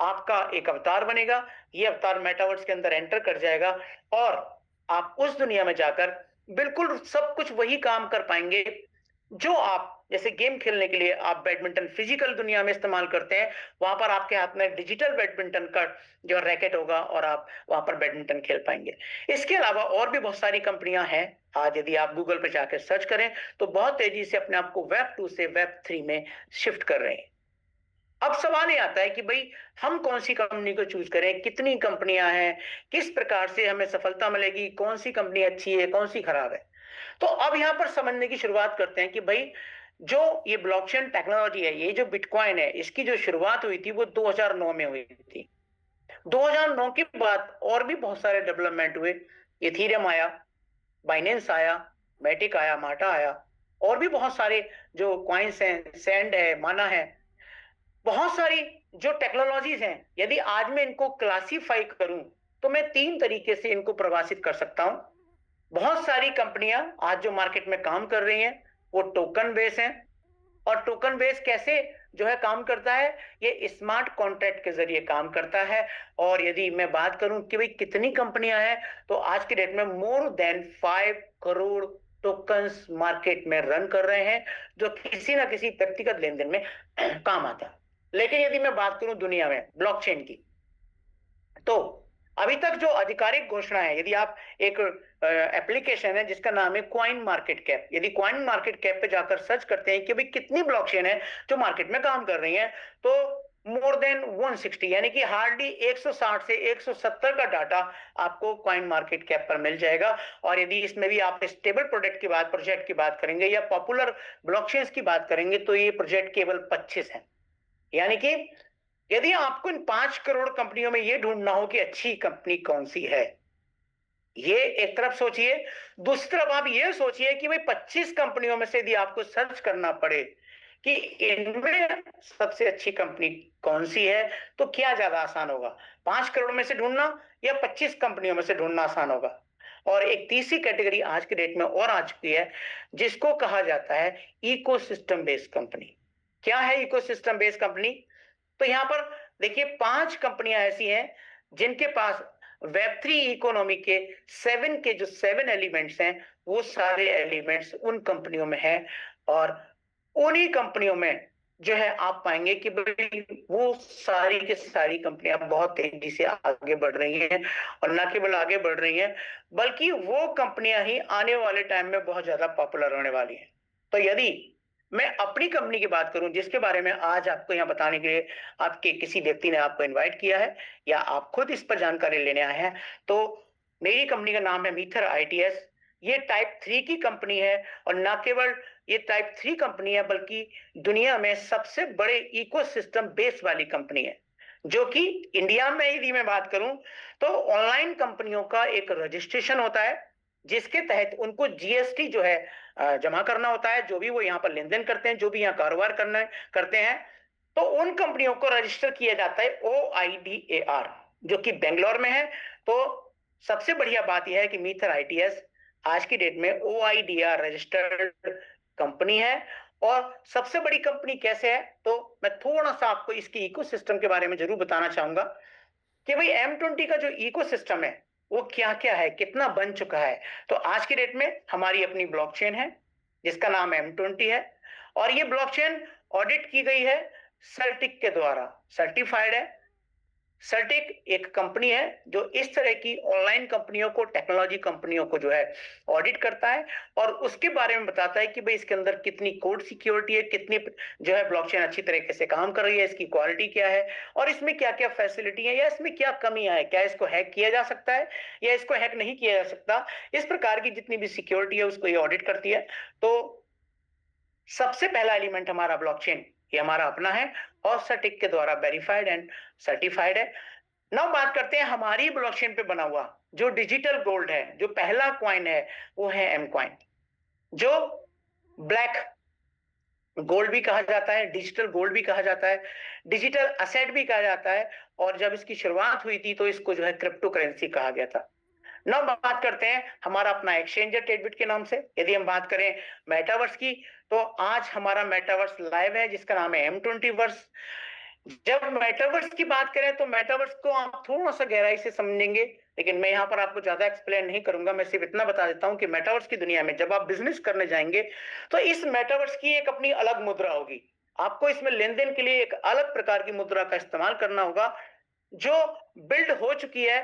आपका एक अवतार बनेगा, ये अवतार मेटावर्स के अंदर एंटर कर जाएगा, और आप उस दुनिया में जाकर बिल्कुल सब कुछ वही काम कर पाएंगे जो आप, जैसे गेम खेलने के लिए आप बैडमिंटन फिजिकल दुनिया में इस्तेमाल करते हैं, वहां पर आपके हाथ में डिजिटल बैडमिंटन का जो रैकेट होगा, और आप वहां पर बैडमिंटन खेल पाएंगे। इसके अलावा और भी बहुत सारी कंपनियां हैं। आज यदि आप गूगल पर जाकर सर्च करें तो बहुत तेजी से अपने आप को वेब 2 से वेब 3 में शिफ्ट कर रहे हैं। अब सवाल ये आता है कि भाई हम कौन सी कंपनी को चूज करें, कितनी कंपनियां हैं, किस प्रकार से हमें सफलता मिलेगी, कौन सी कंपनी अच्छी है, कौन सी खराब है। तो अब यहां पर समझने की शुरुआत करते हैं कि भाई जो ये ब्लॉकचेन टेक्नोलॉजी है, ये जो बिटकॉइन है, इसकी जो शुरुआत हुई थी वो 2009 में हुई थी। 2009 के बाद और भी बहुत सारे डेवलपमेंट हुए। इथीरियम आया, बाइनेंस आया, मैटिक आया, माटा आया, और भी बहुत सारे जो कॉइन्स हैं, सैंड है, माना है, बहुत सारी जो टेक्नोलॉजीज हैं। यदि आज मैं इनको क्लासिफाई करूं तो मैं 3 तरीके से इनको परिभाषित कर सकता हूं। बहुत सारी कंपनियां आज जो मार्केट में काम कर रही हैं वो टोकन बेस हैं। और टोकन बेस कैसे जो है काम करता है? ये स्मार्ट कॉन्ट्रैक्ट के जरिए काम करता है। और यदि मैं बात करूं कि भाई कितनी कंपनियां हैं, तो आज की डेट में more than 5 crore tokens market में रन कर रहे हैं, जो किसी ना किसी व्यक्तिगत लेन देन में काम आता है। लेकिन यदि मैं बात करूं दुनिया में ब्लॉकचेन की, तो अभी तक जो आधिकारिक घोषणा है, यदि आप एक एप्लीकेशन है जिसका नाम है क्वाइन मार्केट कैप, यदि क्वाइन मार्केट कैप पे जाकर सर्च करते हैं कि भाई कितनी ब्लॉकचेन है जो मार्केट में काम कर रही हैं, तो मोर देन 160, यानी कि हार्डली 160 से 170 का डाटा आपको क्वाइन मार्केट कैप पर मिल जाएगा। और यदि इसमें भी आप स्टेबल प्रोजेक्ट की बात करेंगे या पॉपुलर ब्लॉकचेन्स की बात करेंगे, तो ये प्रोजेक्ट केवल 25 है। यानी कि यदि आपको इन 5 करोड़ कंपनियों में यह ढूंढना हो कि अच्छी कंपनी कौन सी है, ये एक तरफ सोचिए। दूसरी तरफ आप ये सोचिए कि भाई 25 कंपनियों में से यदि आपको सर्च करना पड़े कि इनमें सबसे अच्छी कंपनी कौन सी है, तो क्या ज्यादा आसान होगा, 5 करोड़ में से ढूंढना या 25 कंपनियों में से ढूंढना आसान होगा। और एक तीसरी कैटेगरी आज के डेट में और आ चुकी है, जिसको कहा जाता है इकोसिस्टम बेस्ड कंपनी। क्या है इकोसिस्टम बेस्ड कंपनी? तो यहां पर देखिए 5 कंपनियां ऐसी हैं जिनके पास वेब 3 इकोनॉमी के 7 एलिमेंट्स हैं, वो सारे एलिमेंट्स उन कंपनियों में है। और उन्हीं कंपनियों में जो है आप पाएंगे कि भाई वो सारी की सारी कंपनियां बहुत तेजी से आगे बढ़ रही हैं, और न केवल आगे बढ़ रही हैं बल्कि वो कंपनियां ही आने वाले टाइम में बहुत ज्यादा पॉपुलर होने वाली हैं। तो यदि मैं अपनी कंपनी की बात करूं, जिसके बारे में आज आपको यहां बताने के लिए आपके किसी व्यक्ति ने आपको इनवाइट किया है या आप खुद इस पर जानकारी लेने आए हैं, तो मेरी कंपनी का नाम है मीथर आईटीएस। ये टाइप 3 की कंपनी है, और न केवल ये टाइप 3 कंपनी है बल्कि दुनिया में सबसे बड़े इकोसिस्टम बेस वाली कंपनी है, जो कि इंडिया में यदि मैं बात करूं तो ऑनलाइन कंपनियों का एक रजिस्ट्रेशन होता है, जिसके तहत उनको जीएसटी जो है जमा करना होता है। जो भी वो यहाँ पर लेन देन करते हैं, जो भी यहाँ कारोबार करते हैं, तो उन कंपनियों को रजिस्टर किया जाता है OIDAR, जो कि बेंगलोर में है। तो सबसे बढ़िया बात यह है कि मीथर आईटीएस आज की डेट में OIDAR रजिस्टर्ड कंपनी है। और सबसे बड़ी कंपनी कैसे है, तो मैं थोड़ा सा आपको इसकी इकोसिस्टम के बारे में जरूर बताना चाहूंगा कि भाई M20 का जो इकोसिस्टम है वो क्या क्या है, कितना बन चुका है। तो आज की डेट में हमारी अपनी ब्लॉकचेन है जिसका नाम M20 है, और ये ब्लॉकचेन ऑडिट की गई है सर्टिक के द्वारा, सर्टिफाइड है। सर्टिक एक कंपनी है जो इस तरह की ऑनलाइन कंपनियों को, टेक्नोलॉजी कंपनियों को जो है ऑडिट करता है, और उसके बारे में बताता है कि भाई इसके अंदर कितनी कोड सिक्योरिटी है, कितनी जो है ब्लॉकचेन अच्छी तरीके से काम कर रही है, इसकी क्वालिटी क्या है, और इसमें क्या क्या फैसिलिटी है, या इसमें क्या कमियां है, क्या इसको हैक किया जा सकता है या इसको हैक नहीं किया जा सकता। इस प्रकार की जितनी भी सिक्योरिटी है उसको ये ऑडिट करती है। तो सबसे पहला एलिमेंट हमारा ब्लॉकचेन, ये हमारा अपना है और सटिक के द्वारा वेरीफाइड एंड सर्टिफाइड है। नाउ बात करते हैं हमारी ब्लॉकचेन पे बना हुआ जो डिजिटल गोल्ड है, जो पहला कॉइन है, वो है एम कॉइन, जो ब्लैक गोल्ड भी कहा जाता है, डिजिटल गोल्ड भी कहा जाता है, डिजिटल असेट भी कहा जाता है। और जब इसकी शुरुआत हुई थी तो इसको जो है क्रिप्टो करेंसी कहा गया था। नाउ बात करते हैं हमारा अपना एक्सचेंज है ट्रेडबिट के नाम से। यदि हम बात करें मेटावर्स की, तो आज हमारा मेटावर्स लाइव है जिसका नाम है M20 वर्स। जब मेटावर्स की बात करें तो मेटावर्स को आप थोड़ा सा गहराई से समझेंगे, लेकिन मैं यहाँ पर आपको ज्यादा एक्सप्लेन नहीं करूंगा। मैं सिर्फ इतना बता देता हूँ कि मेटावर्स की दुनिया में जब आप बिजनेस करने जाएंगे तो इस मेटावर्स की एक अपनी अलग मुद्रा होगी। आपको इसमें लेन देन के लिए एक अलग प्रकार की मुद्रा का इस्तेमाल करना होगा, जो बिल्ड हो चुकी है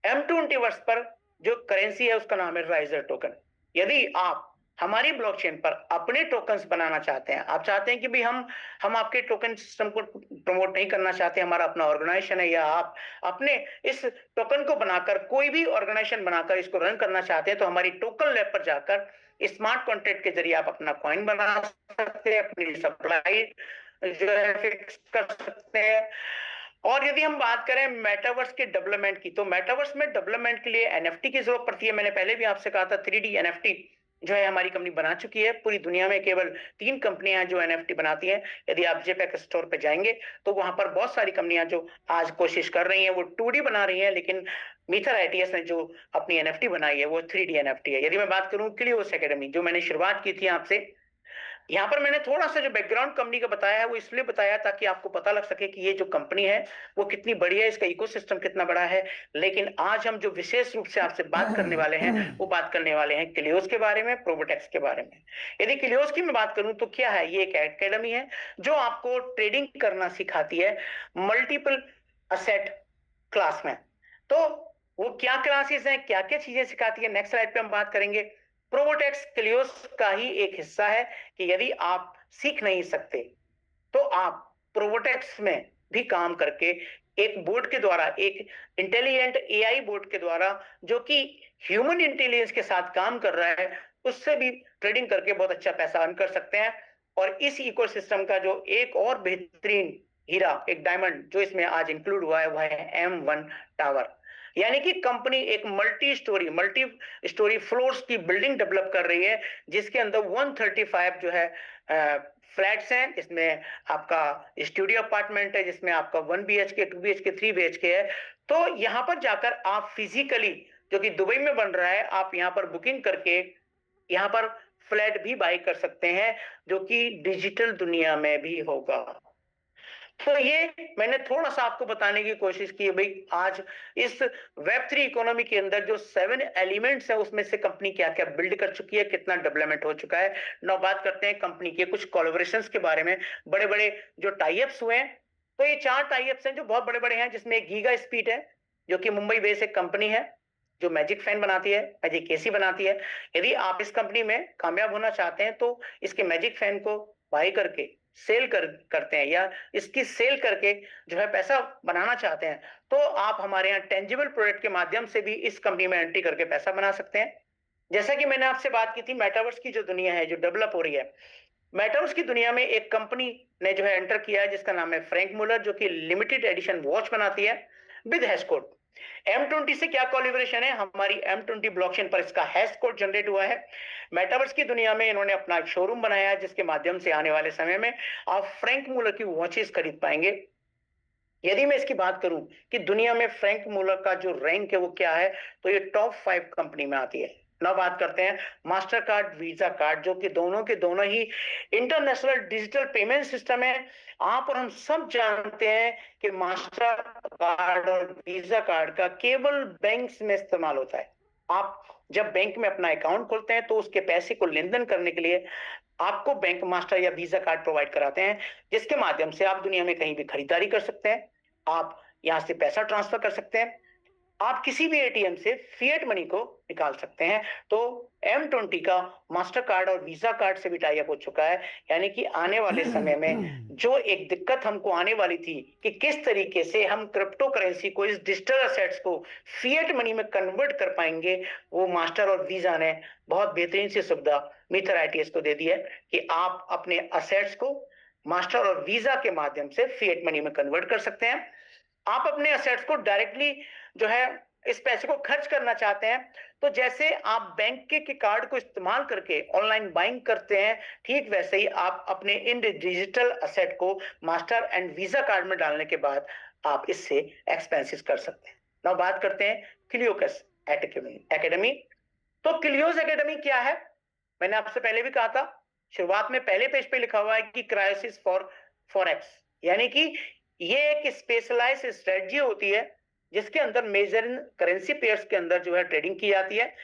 M20 वर्ष पर। जो करेंसी है उसका नाम है राइजर टोकन। यदि आप हमारी ब्लॉकचेन पर अपने टोकन्स बनाना चाहते हैं, आप चाहते हैं कि भी हम आपके टोकन सिस्टम को प्रमोट नहीं करना चाहते, हमारा अपना ऑर्गेनाइजेशन है, या आप अपने इस टोकन को बनाकर कोई भी ऑर्गेनाइजेशन बनाकर इसको रन करना चाहते हैं, तो हमारी टोकन लैब पर जाकर स्मार्ट कॉन्ट्रैक्ट के जरिए आप अपना कॉइन बना सकते हैं, अपनी सप्लाई जो है फिक्स कर सकते हैं। और यदि हम बात करें मेटावर्स के डेवलपमेंट की, तो मेटावर्स में डेवलपमेंट के लिए एनएफटी की जरूरत पड़ती है। मैंने पहले भी आपसे कहा था 3D एनएफटी जो है हमारी कंपनी बना चुकी है। पूरी दुनिया में केवल 3 कंपनियां हैं जो एनएफटी बनाती हैं। यदि आप जेपैक स्टोर पे जाएंगे तो वहां पर बहुत सारी कंपनियां जो आज कोशिश कर रही हैं वो 2D बना रही हैं, लेकिन मीथर आईटीएस ने जो अपनी एनएफटी बनाई है वो 3D एनएफटी है। यदि मैं बात करूं क्लियोस एकेडमी, जो मैंने शुरुआत की थी आपसे, यहाँ पर मैंने थोड़ा सा जो बैकग्राउंड कंपनी का बताया है वो इसलिए बताया ताकि आपको पता लग सके कि ये जो कंपनी है वो कितनी बड़ी है, इसका इकोसिस्टम कितना बड़ा है। लेकिन आज हम जो विशेष रूप से आपसे बात करने वाले हैं वो बात करने वाले हैं क्लियोस के बारे में, प्रोबोटेक्स के बारे में। यदि क्लियोस की मैं बात करूं तो क्या है, ये एक एकेडमी है जो आपको ट्रेडिंग करना सिखाती है मल्टीपल असेट क्लास में। तो वो क्या क्लासेस हैं, क्या क्या चीजें सिखाती है, नेक्स्ट स्लाइड पे हम बात करेंगे। प्रोबोटेक्स क्लियोस का ही एक हिस्सा है कि यदि आप सीख नहीं सकते तो आप प्रोबोटेक्स में भी काम करके एक बोर्ड के द्वारा, एक इंटेलिजेंट एआई बोर्ड के द्वारा जो कि ह्यूमन इंटेलिजेंस के साथ काम कर रहा है, उससे भी ट्रेडिंग करके बहुत अच्छा पैसा अर्न कर सकते हैं। और इस इकोसिस्टम का जो एक और बेहतरीन हीरा, एक डायमंड जो इसमें आज इंक्लूड हुआ है वह है M1 टावर। यानी कि कंपनी एक मल्टी स्टोरी फ्लोर्स की बिल्डिंग डेवलप कर रही है जिसके अंदर 135 जो है फ्लैट्स हैं जिसमें आपका स्टूडियो अपार्टमेंट है, जिसमें आपका 1 बीएचके, 2 बीएचके, 3 बीएचके है। तो यहाँ पर जाकर आप फिजिकली, जो कि दुबई में बन रहा है, आप यहाँ पर बुकिंग करके यहाँ पर फ्लैट भी बाय कर सकते हैं, जो कि डिजिटल दुनिया में भी होगा। तो ये मैंने थोड़ा-सा आपको बताने की कोशिश की है भई, आज इस वेब 3 इकोनॉमी के अंदर जो 7 एलिमेंट्स हैं, उसमें से कंपनी क्या-क्या बिल्ड कर चुकी है, कितना डेवलपमेंट हो चुका है। नाउ बात करते हैं कंपनी के कुछ कोलैबोरेशंस के बारे में। बड़े-बड़े जो टाई अप्स हुए हैं, तो ये 4 टाई अप्स हैं जो बहुत बड़े-बड़े हैं, जिसमें एक गीगा स्पीड है, जो कि मुंबई बेस्ड एक कंपनी है, जो मैजिक फैन बनाती है, मैजिक एसी बनाती है। यदि आप इस कंपनी में कामयाब होना चाहते हैं, तो इसके मैजिक फैन को बाय करके करते हैं, या इसकी सेल करके जो है पैसा बनाना चाहते हैं, तो आप हमारे यहाँ टेंजिबल प्रोडक्ट के माध्यम से भी इस कंपनी में एंट्री करके पैसा बना सकते हैं। जैसा कि मैंने आपसे बात की थी, मेटावर्स की जो दुनिया है, जो डेवलप हो रही है, मेटावर्स की दुनिया में एक कंपनी ने जो है एंटर किया है, जिसका नाम है फ्रैंक मुलर, जो कि लिमिटेड एडिशन वॉच बनाती है विद हैश कोड। M20 से क्या कोलैबोरेशन है, हमारी M20 ब्लॉकचेन पर इसका हैश कोड जनरेट हुआ है। मेटावर्स की दुनिया में इन्होंने अपना एक शोरूम बनाया है, जिसके माध्यम से आने वाले समय में आप फ्रैंक मुलर की वॉचेस खरीद पाएंगे। यदि मैं इसकी बात करूं कि दुनिया में फ्रैंक मुलर का जो रैंक है वो क्या है, तो ये टॉप 5 कंपनी में आती है। now बात करते हैं मास्टर कार्ड, वीजा कार्ड, जो कि दोनों के दोनों ही इंटरनेशनल डिजिटल पेमेंट सिस्टम है। आप और हम सब जानते हैं कि मास्टर कार्ड और वीजा कार्ड का केवल बैंक्स में इस्तेमाल होता है। आप जब बैंक में अपना अकाउंट खोलते हैं, तो उसके पैसे को लेन देन करने के लिए आपको बैंक मास्टर या वीजा कार्ड प्रोवाइड कराते हैं, जिसके माध्यम से आप दुनिया में कहीं भी खरीदारी कर सकते हैं, आप यहां से पैसा ट्रांसफर कर सकते हैं, आप किसी भी एटीएम से फिएट मनी को निकाल सकते हैं। तो M20 का मास्टर कार्ड और वीजा कार्ड से भी टाई अप हो चुका है। यानी कि आने वाले समय में जो एक दिक्कत हमको आने वाली थी कि किस तरीके से हम क्रिप्टो करेंसी को, इस डिजिटल असेट्स को फिएट मनी में कन्वर्ट कर पाएंगे, वो मास्टर और वीजा ने बहुत बेहतरीन सी सुविधा मिथर आईटीएस को दे दी है कि आप अपने असेट्स को मास्टर और वीजा के माध्यम से फिएट मनी में कन्वर्ट कर सकते हैं। आप अपने असेट्स को डायरेक्टली जो है इस पैसे को खर्च करना चाहते हैं, तो जैसे आप बैंक के कार्ड को इस्तेमाल करके ऑनलाइन बाइंग करते हैं, ठीक वैसे ही आप अपने इन डिजिटल असेट को मास्टर एंड वीजा कार्ड में डालने के बाद आप इससे एक्सपेंसेस कर सकते हैं। नाउ बात करते हैं क्लियोकस एकेडमी। तो क्लियोस एकेडमी क्या है, मैंने आपसे पहले भी कहा था, शुरुआत में पहले पेज पे लिखा हुआ है कि क्राइसिस फॉर फॉरेक्स, यानी कि ये एक स्पेशलाइज्ड स्ट्रेटजी होती है, जिसके अंदर मेजर करेंसी पेयर्स के अंदर जो है ट्रेडिंग की जाती है।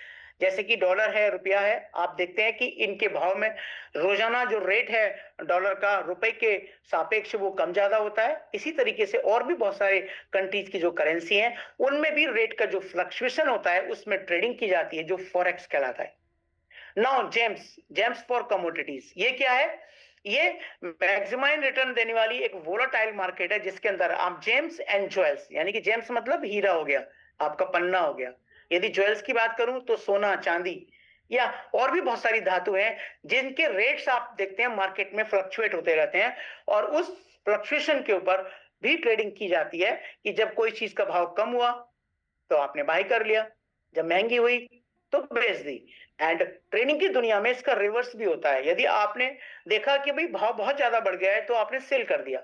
जैसे कि डॉलर है, रुपया है, आप देखते हैं कि इनके भाव में रोजाना जो रेट है डॉलर का रुपए के सापेक्ष वो कम ज्यादा होता है। इसी तरीके से और भी बहुत सारे कंट्रीज की जो करेंसी हैं, उनमें भी रेट का जो फ्लक्चुएशन होता है, उसमें ट्रेडिंग की जाती है, जो फॉरेक्स कहलाता है। नाउ जेम्स फॉर कमोडिटीज, ये क्या है, ये मैक्सिमाइज रिटर्न देने वाली एक वोलाटाइल मार्केट है, जिसके अंदर आप जेम्स एंड ज्वेल्स, यानी कि जेम्स मतलब हीरा हो गया, आपका पन्ना हो गया, यदि ज्वेल्स की बात करूं तो सोना, चांदी, या और भी बहुत सारी धातु हैं, जिनके रेट्स आप देखते हैं मार्केट में फ्लक्चुएट होते रहते हैं, और उस फ्लक्चुएशन के ऊपर भी ट्रेडिंग की जाती है कि जब कोई चीज का भाव कम हुआ तो आपने बाय कर लिया, जब महंगी हुई तो बेच दी। एंड ट्रेडिंग की दुनिया में इसका रिवर्स भी होता है, यदि आपने देखा कि भाई भाव बहुत ज्यादा बढ़ गया है तो आपने सेल कर दिया,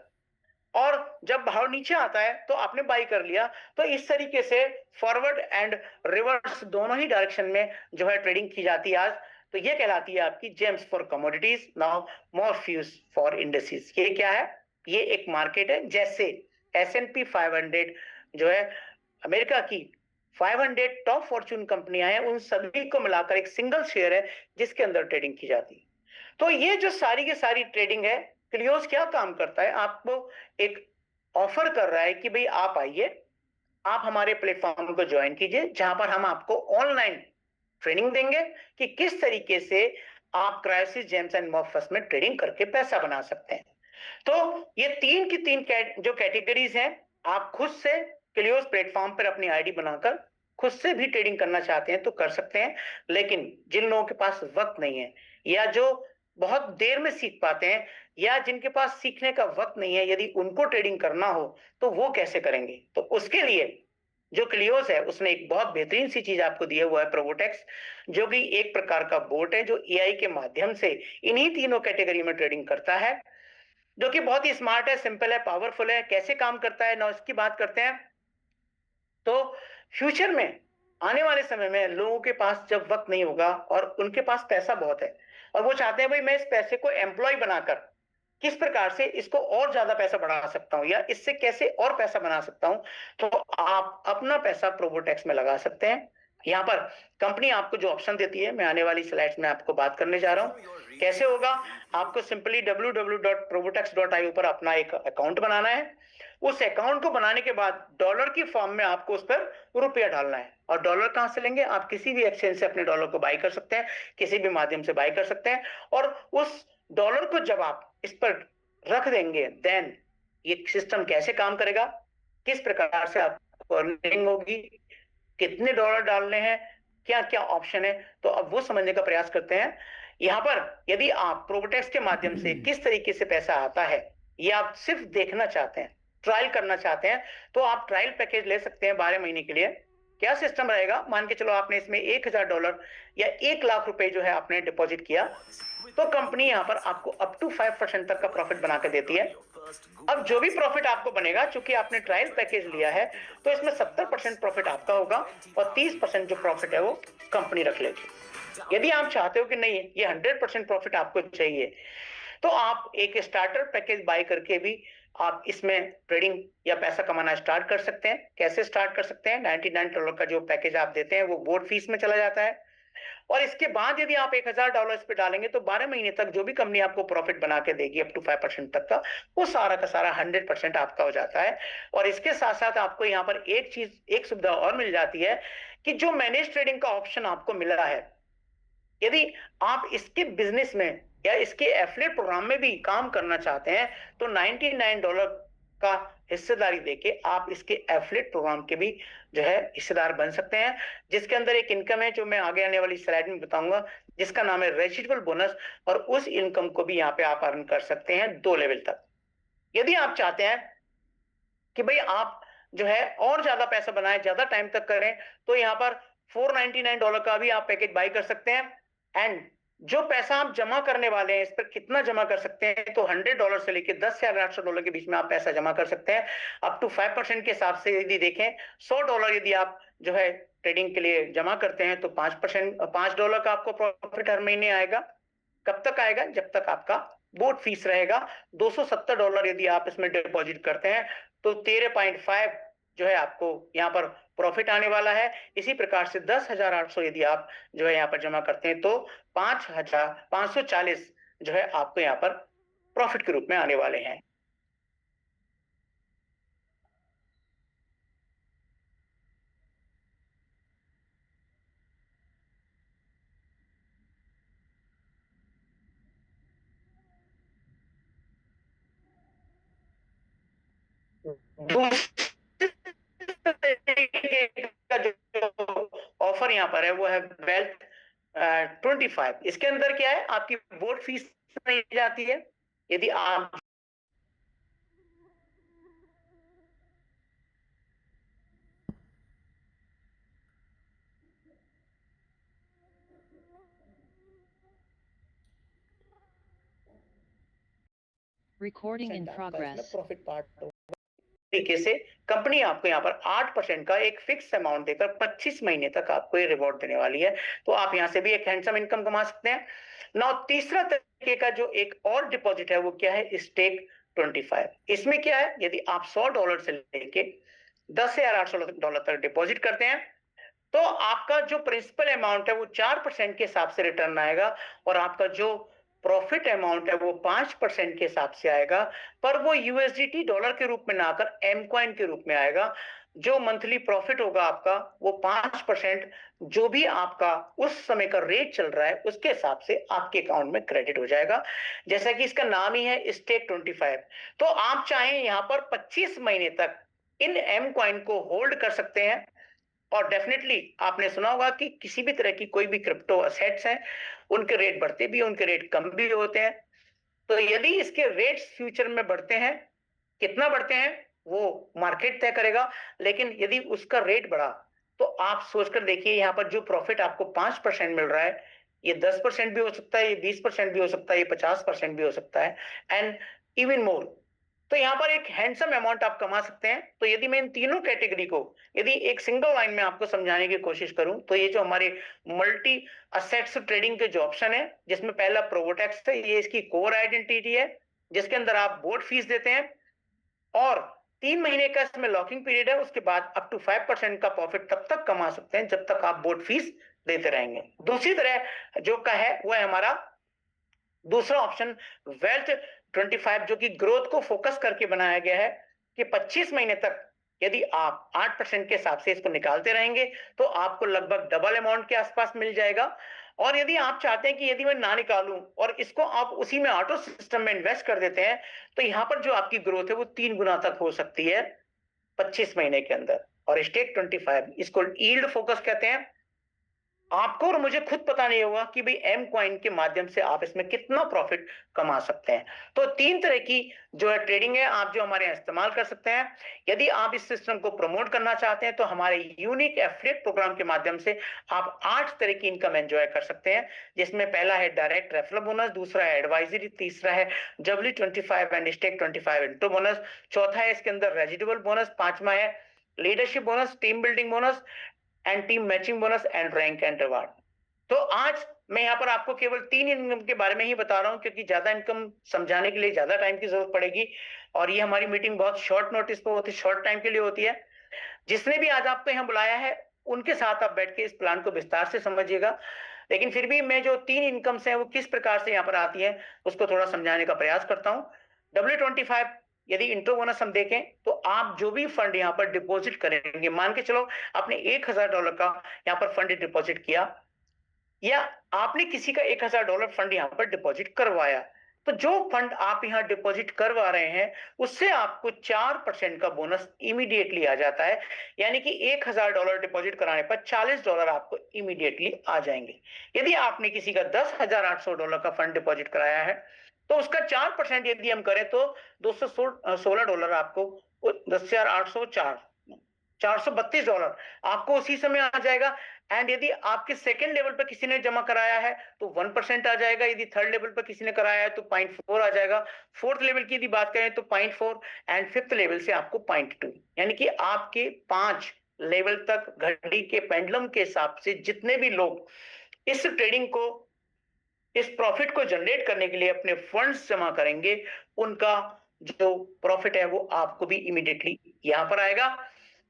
और जब भाव नीचे आता है तो आपने बाई कर लिया। तो इस तरीके से फॉरवर्ड एंड रिवर्स दोनों ही डायरेक्शन में जो है ट्रेडिंग की जाती है आज। तो ये कहलाती है आपकी जेम्स फॉर कमोडिटीज। नाउ मॉर्फ्यूज फॉर इंडस्ट्रीज, ये क्या है, ये एक मार्केट है, जैसे S&P 500 जो है अमेरिका की 500 टॉप फॉर्च्यून कंपनियां हैं, उन सभी को मिलाकर एक सिंगल शेयर है जिसके अंदर ट्रेडिंग की जाती है। तो ये जो सारी की सारी ट्रेडिंग है, क्लियोस क्या काम करता है, आपको एक ऑफर कर रहा है कि भाई आप आइए, आप हमारे प्लेटफॉर्म को ज्वाइन कीजिए, जहां पर हम आपको ऑनलाइन ट्रेनिंग देंगे कि किस तरीके से आप क्राइसिस, जेम्स एंड मॉर्फस में ट्रेडिंग करके पैसा बना सकते हैं। तो ये तीन की तीन जो कैटेगरीज हैं, आप खुद से क्लियोस प्लेटफॉर्म पर अपनी आईडी बनाकर खुद से भी ट्रेडिंग करना चाहते हैं तो कर सकते हैं। लेकिन जिन लोगों के पास वक्त नहीं है, या जो बहुत देर में सीख पाते हैं, या जिनके पास सीखने का वक्त नहीं है, यदि उनको ट्रेडिंग करना हो तो वो कैसे करेंगे, तो उसके लिए जो क्लियोस है उसने एक बहुत बेहतरीन सी चीज आपको दी है, वो है प्रोबोटेक्स, जो कि एक प्रकार का बोट है जो एआई के माध्यम से इन्हीं तीनों कैटेगरी में ट्रेडिंग करता है, जो कि बहुत ही स्मार्ट है, सिंपल है, पावरफुल है। कैसे काम करता है ना, इसकी बात करते हैं। तो फ्यूचर में आने वाले समय में लोगों के पास जब वक्त नहीं होगा और उनके पास पैसा बहुत है और वो चाहते हैं भाई मैं इस पैसे को एम्प्लॉय बनाकर किस प्रकार से इसको और ज्यादा पैसा बढ़ा सकता हूं या इससे कैसे और पैसा बना सकता हूं, तो आप अपना पैसा प्रोबोटेक्स में लगा सकते हैं। यहाँ पर कंपनी आपको जो ऑप्शन देती है, मैं आने वाली स्लाइड्स में आपको बात करने जा रहा हूं कैसे होगा। आपको सिंपली www.probotex.io पर अपना एक अकाउंट बनाना है। उस अकाउंट को बनाने के बाद डॉलर की फॉर्म में आपको उस पर रुपया डालना है। और डॉलर कहां से लेंगे? आप किसी भी एक्सचेंज से अपने डॉलर को बाई कर सकते हैं, किसी भी माध्यम से बाई कर सकते हैं। और उस डॉलर को जब आप इस पर रख देंगे, देन ये सिस्टम कैसे काम करेगा, किस प्रकार से आपको अर्निंग होगी, कितने डॉलर डालने हैं, क्या क्या ऑप्शन है, तो अब वो समझने का प्रयास करते हैं। यहां पर यदि आप प्रोबोटेक्स के माध्यम से किस तरीके से पैसा आता है ये आप सिर्फ देखना चाहते हैं, ट्रायल करना चाहते हैं, तो आप ट्रायल पैकेज ले सकते हैं 12 महीने के लिए। क्या सिस्टम रहेगा, मान के चलो आपने इसमें $1000 या 1 लाख रुपए जो है आपने डिपॉजिट किया, तो कंपनी यहां पर आपको अप टू 5% तक का प्रॉफिट बना के देती है। अब जो भी प्रॉफिट आपको बनेगा, चूंकि आपने ट्रायल पैकेज लिया है, तो इसमें 70% प्रॉफिट आपका होगा और 30% जो प्रॉफिट है वो कंपनी रख लेगी। यदि आप चाहते हो कि नहीं ये 100% प्रॉफिट आपको चाहिए, तो आप एक स्टार्टर पैकेज बाय करके भी आप इसमें ट्रेडिंग या पैसा कमाना स्टार्ट कर सकते हैं। कैसे स्टार्ट कर सकते हैं? $99 का जो पैकेज आप देते हैं वो बोर्ड फीस में चला जाता है, और इसके बाद यदि आप $1000 इस पे डालेंगे तो 12 महीने तक जो भी कंपनी आपको प्रॉफिट बना के देगी अप टू 5% तक का, वो सारा का सारा 100% आपका हो जाता है। और इसके साथ साथ आपको यहाँ पर एक चीज, एक सुविधा और मिल जाती है कि जो मैनेज ट्रेडिंग का ऑप्शन आपको मिल रहा है, यदि आप इसके बिजनेस में या इसके एफिलिएट प्रोग्राम में भी काम करना चाहते हैं, तो $99 का हिस्सेदारी देके आप इसके एफिलिएट प्रोग्राम के भी जो है हिस्सेदार बन सकते हैं, जिसके अंदर एक इनकम है जो मैं आगे आने वाली स्लाइड में बताऊंगा, जिसका नाम है रेसिडुअल बोनस। और उस इनकम को भी यहाँ पे आप अर्न कर सकते हैं 2 लेवल तक। यदि आप चाहते हैं कि भाई आप जो है और ज्यादा पैसा बनाए, ज्यादा टाइम तक करें, तो यहाँ पर $499 का भी आप पैकेज बाई कर सकते हैं। एंड जो पैसा आप जमा करने वाले हैं, इस पर कितना जमा कर सकते हैं, तो $100 से लेके $10,800 के बीच में आप पैसा जमा कर सकते हैं। अप टू 5% के हिसाब से यदि देखें, $100 यदि आप जो है ट्रेडिंग के लिए जमा करते हैं, तो $5 का आपको प्रॉफिट हर महीने आएगा। कब तक आएगा? जब तक आपका बोर्ड फीस रहेगा। $270 यदि आप इसमें डिपॉजिट करते हैं, तो 13.5 जो है आपको यहाँ पर प्रॉफिट आने वाला है। इसी प्रकार से 10,800 यदि आप जो है यहाँ पर जमा करते हैं, तो 5,540 जो है आपको यहाँ पर प्रॉफिट के रूप में आने वाले हैं। का जो ऑफर यहाँ पर है वो है वेल्थ 25। इसके अंदर क्या है, आपकी बोर्ड फीस नहीं जाती है। यदि आप Recording in progress. Profit part तरीके से कंपनी आपको यहाँ पर 8% का एक फिक्स अमाउंट देकर 25 महीने तक आपको ये रिवॉर्ड देने वाली है। तो आप यहाँ से भी एक हैंडसम इनकम कमा सकते हैं। नौ तीसरा तरीके का जो एक और डिपॉजिट है वो क्या है? स्टेक 25। इसमें क्या है, यदि आप $100 से लेके $10,800 तक डिपॉजिट करते हैं, तो आपका जो प्रिंसिपल अमाउंट है वो 4% के हिसाब से रिटर्न आएगा, और आपका जो प्रॉफिट अमाउंट है वो 5% के हिसाब से आएगा, पर वो यूएसडीटी डॉलर के रूप में ना आकर एम कॉइन के रूप में आएगा। जो मंथली प्रॉफिट होगा आपका वो 5% जो भी आपका उस समय का रेट चल रहा है उसके हिसाब से आपके अकाउंट में क्रेडिट हो जाएगा। जैसा कि इसका नाम ही है स्टेक 25। तो आप चाहें यहाँ पर 25 महीने तक इन एम कॉइन को होल्ड कर सकते हैं। और डेफिनेटली आपने सुना होगा कि किसी भी तरह की कोई भी क्रिप्टो असेट्स हैं, उनके रेट बढ़ते भी, उनके रेट कम भी होते हैं। तो यदि इसके रेट्स फ्यूचर में बढ़ते हैं, कितना बढ़ते हैं? वो मार्केट तय करेगा। लेकिन यदि उसका रेट बढ़ा तो आप सोचकर देखिए, यहाँ पर जो प्रॉफिट आपको 5% मिल रहा है, ये 10% भी हो सकता है, ये 20% भी हो सकता है, ये 50% भी हो सकता है, एंड इवन मोर। तो यहाँ पर एक हैंडसम अमाउंट आप कमा सकते हैं। तो यदि मैं इन तीनों कैटेगरी को यदि एक सिंगल लाइन में आपको समझाने की कोशिश करूं, तो ये जो हमारे मल्टी असेट्स ट्रेडिंग के जो ऑप्शन है, जिसमें पहला प्रोवोटेक्स है, ये इसकी कोर आइडेंटिटी है, जिसके अंदर आप बोर्ड फीस देते हैं और 3 महीने का इसमें लॉकिंग पीरियड है। उसके बाद अप टू 5% का प्रॉफिट तब तक कमा सकते हैं जब तक आप बोर्ड फीस देते रहेंगे। दूसरी तरह जो का है वो है हमारा दूसरा ऑप्शन, वेल्थ 25, जो कि ग्रोथ को फोकस करके बनाया गया है कि 25 महीने तक यदि आप 8% के हिसाब से इसको निकालते रहेंगे तो आपको लगभग डबल अमाउंट के आसपास मिल जाएगा। और यदि आप चाहते हैं कि यदि मैं ना निकालूं और इसको आप उसी में ऑटो सिस्टम में इन्वेस्ट कर देते हैं, तो यहां पर जो आपकी ग्रोथ है वो 3 गुना तक हो सकती है 25 महीने के अंदर। और स्टेक 25 इसको यील्ड फोकस कहते हैं। आपको और मुझे खुद पता नहीं होगा कि भाई एम कॉइन के माध्यम से आप इसमें कितना प्रॉफिट कमा सकते हैं। तो 3 तरह की जो है ट्रेडिंग है, आप जो हमारे यहाँ इस्तेमाल कर सकते हैं। यदि आप इस सिस्टम को प्रमोट करना चाहते हैं तो हमारे यूनिक एफिलिएट प्रोग्राम के माध्यम से आप 8 तरह की इनकम एंजॉय कर सकते हैं, जिसमें पहला है डायरेक्ट रेफरल बोनस, दूसरा है एडवाइजरी, तीसरा है W25 and stake 25 into bonus, चौथा है इसके अंदर रेजिडुअल बोनस, पांचवा है leadership bonus, team building bonus and team matching bonus and rank and reward. तो आज मैं यहाँ पर आपको केवल 3 इनकम के बारे में ही बता रहा हूँ, क्योंकि ज्यादा इनकम समझाने के लिए ज्यादा टाइम की जरूरत पड़ेगी और ये हमारी मीटिंग बहुत शॉर्ट नोटिस पर होती है, शॉर्ट टाइम के लिए होती है। जिसने भी आज आपको यहाँ बुलाया है उनके साथ आप बैठ के इस प्लान को विस्तार से समझिएगा। लेकिन फिर भी मैं जो 3 इनकम्स हैं वो किस प्रकार से यहाँ पर आती है उसको थोड़ा समझाने का प्रयास करता हूँ। W25 यदि इंट्रो बोनस हम देखें तो आप जो भी फंड यहाँ पर डिपॉजिट करेंगे, मान के चलो आपने $1000 का यहाँ पर फंड डिपॉजिट किया या आपने किसी का $1000 फंड यहाँ पर डिपॉजिट करवाया, तो जो फंड आप यहाँ डिपॉजिट करवा रहे हैं उससे आपको 4% का बोनस इमीडिएटली आ जाता है। यानी कि $1000 डिपॉजिट कराने पर $40 आपको इमीडिएटली आ जाएंगे। यदि आपने किसी का $10,800 का फंड डिपॉजिट कराया है तो उसका 4% यदि हम करें तो $216 आपको, 10,804, $432 आपको उसी समय आ जाएगा। एंड यदि आपके सेकंड लेवल पर किसी ने जमा कराया है तो 1% आ जाएगा, यदि थर्ड लेवल पर किसी ने कराया है तो 0.4 आ जाएगा, फोर्थ लेवल की यदि बात करें तो 0.4 एंड फिफ्थ लेवल से आपको 0.2। यानी कि आपके 5 लेवल तक घड़ी के पेंडुलम के हिसाब से जितने भी लोग इस ट्रेडिंग को, इस प्रॉफिट को जनरेट करने के लिए अपने फंड्स जमा करेंगे, उनका जो प्रॉफिट है वो आपको भी इमीडिएटली यहां पर आएगा।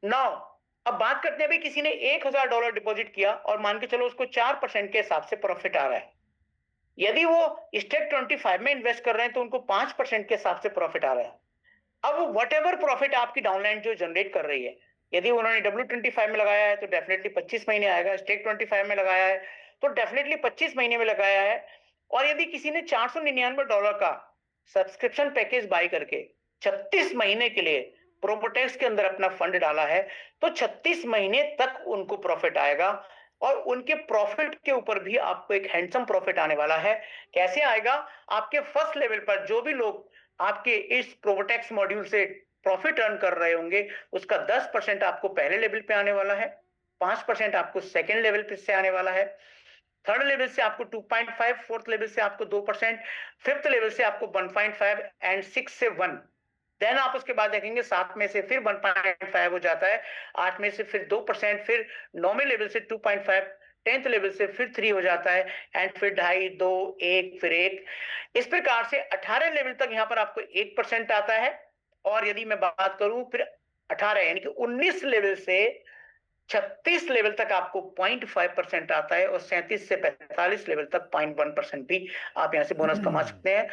नाउ अब बात करते हैं, भाई किसी ने $1000 डिपॉजिट किया और मान के चलो उसको 4% के हिसाब से प्रॉफिट आ रहा है। यदि वो स्टेक 25 में इन्वेस्ट कर रहे हैं तो उनको 5% के हिसाब से प्रॉफिट आ रहा है। अब वट एवर प्रॉफिट आपकी डाउनलाइन जो जनरेट कर रही है, यदि उन्होंने W25 में लगाया है तो डेफिनेटली 25 महीने आएगा, स्टेक 25 में लगाया है तो डेफिनेटली 25 महीने में लगाया है। और यदि किसी ने $499 का सब्सक्रिप्शन पैकेज बाय करके 36 महीने के लिए प्रोपोटेक्स के अंदर अपना फंड डाला है तो 36 महीने तक उनको प्रॉफिट आएगा और उनके प्रॉफिट के ऊपर भी आपको एक हैंडसम प्रॉफिट आने वाला है। कैसे आएगा? आपके फर्स्ट लेवल पर जो भी लोग आपके इस प्रोपोटेक्स मॉड्यूल से प्रॉफिट अर्न कर रहे होंगे उसका 10% आपको पहले लेवल पे आने वाला है, 5% आपको सेकेंड लेवल पे से आने वाला है, थर्ड लेवल से आपको 2.5, फोर्थ लेवल से आपको 2%, फिफ्थ लेवल से आपको 1.5 एंड 6 से 1। देन आप उसके बाद देखेंगे 7 में से फिर 1.5 हो जाता है, 8 में से फिर 2%, फिर 9वें लेवल से 2.5, 10th लेवल से फिर 3 हो जाता है एंड फिर 2.5, 2, 1, फिर 1। इस प्रकार से 18 लेवल तक यहाँ पर आपको 1% आता है। और यदि मैं बात करूं फिर 18 यानी कि 19 लेवल से 36 लेवल तक आपको 0.5% आता है और 37 से 45 लेवल तक 0.1% भी आप यहां से बोनस कमा सकते हैं।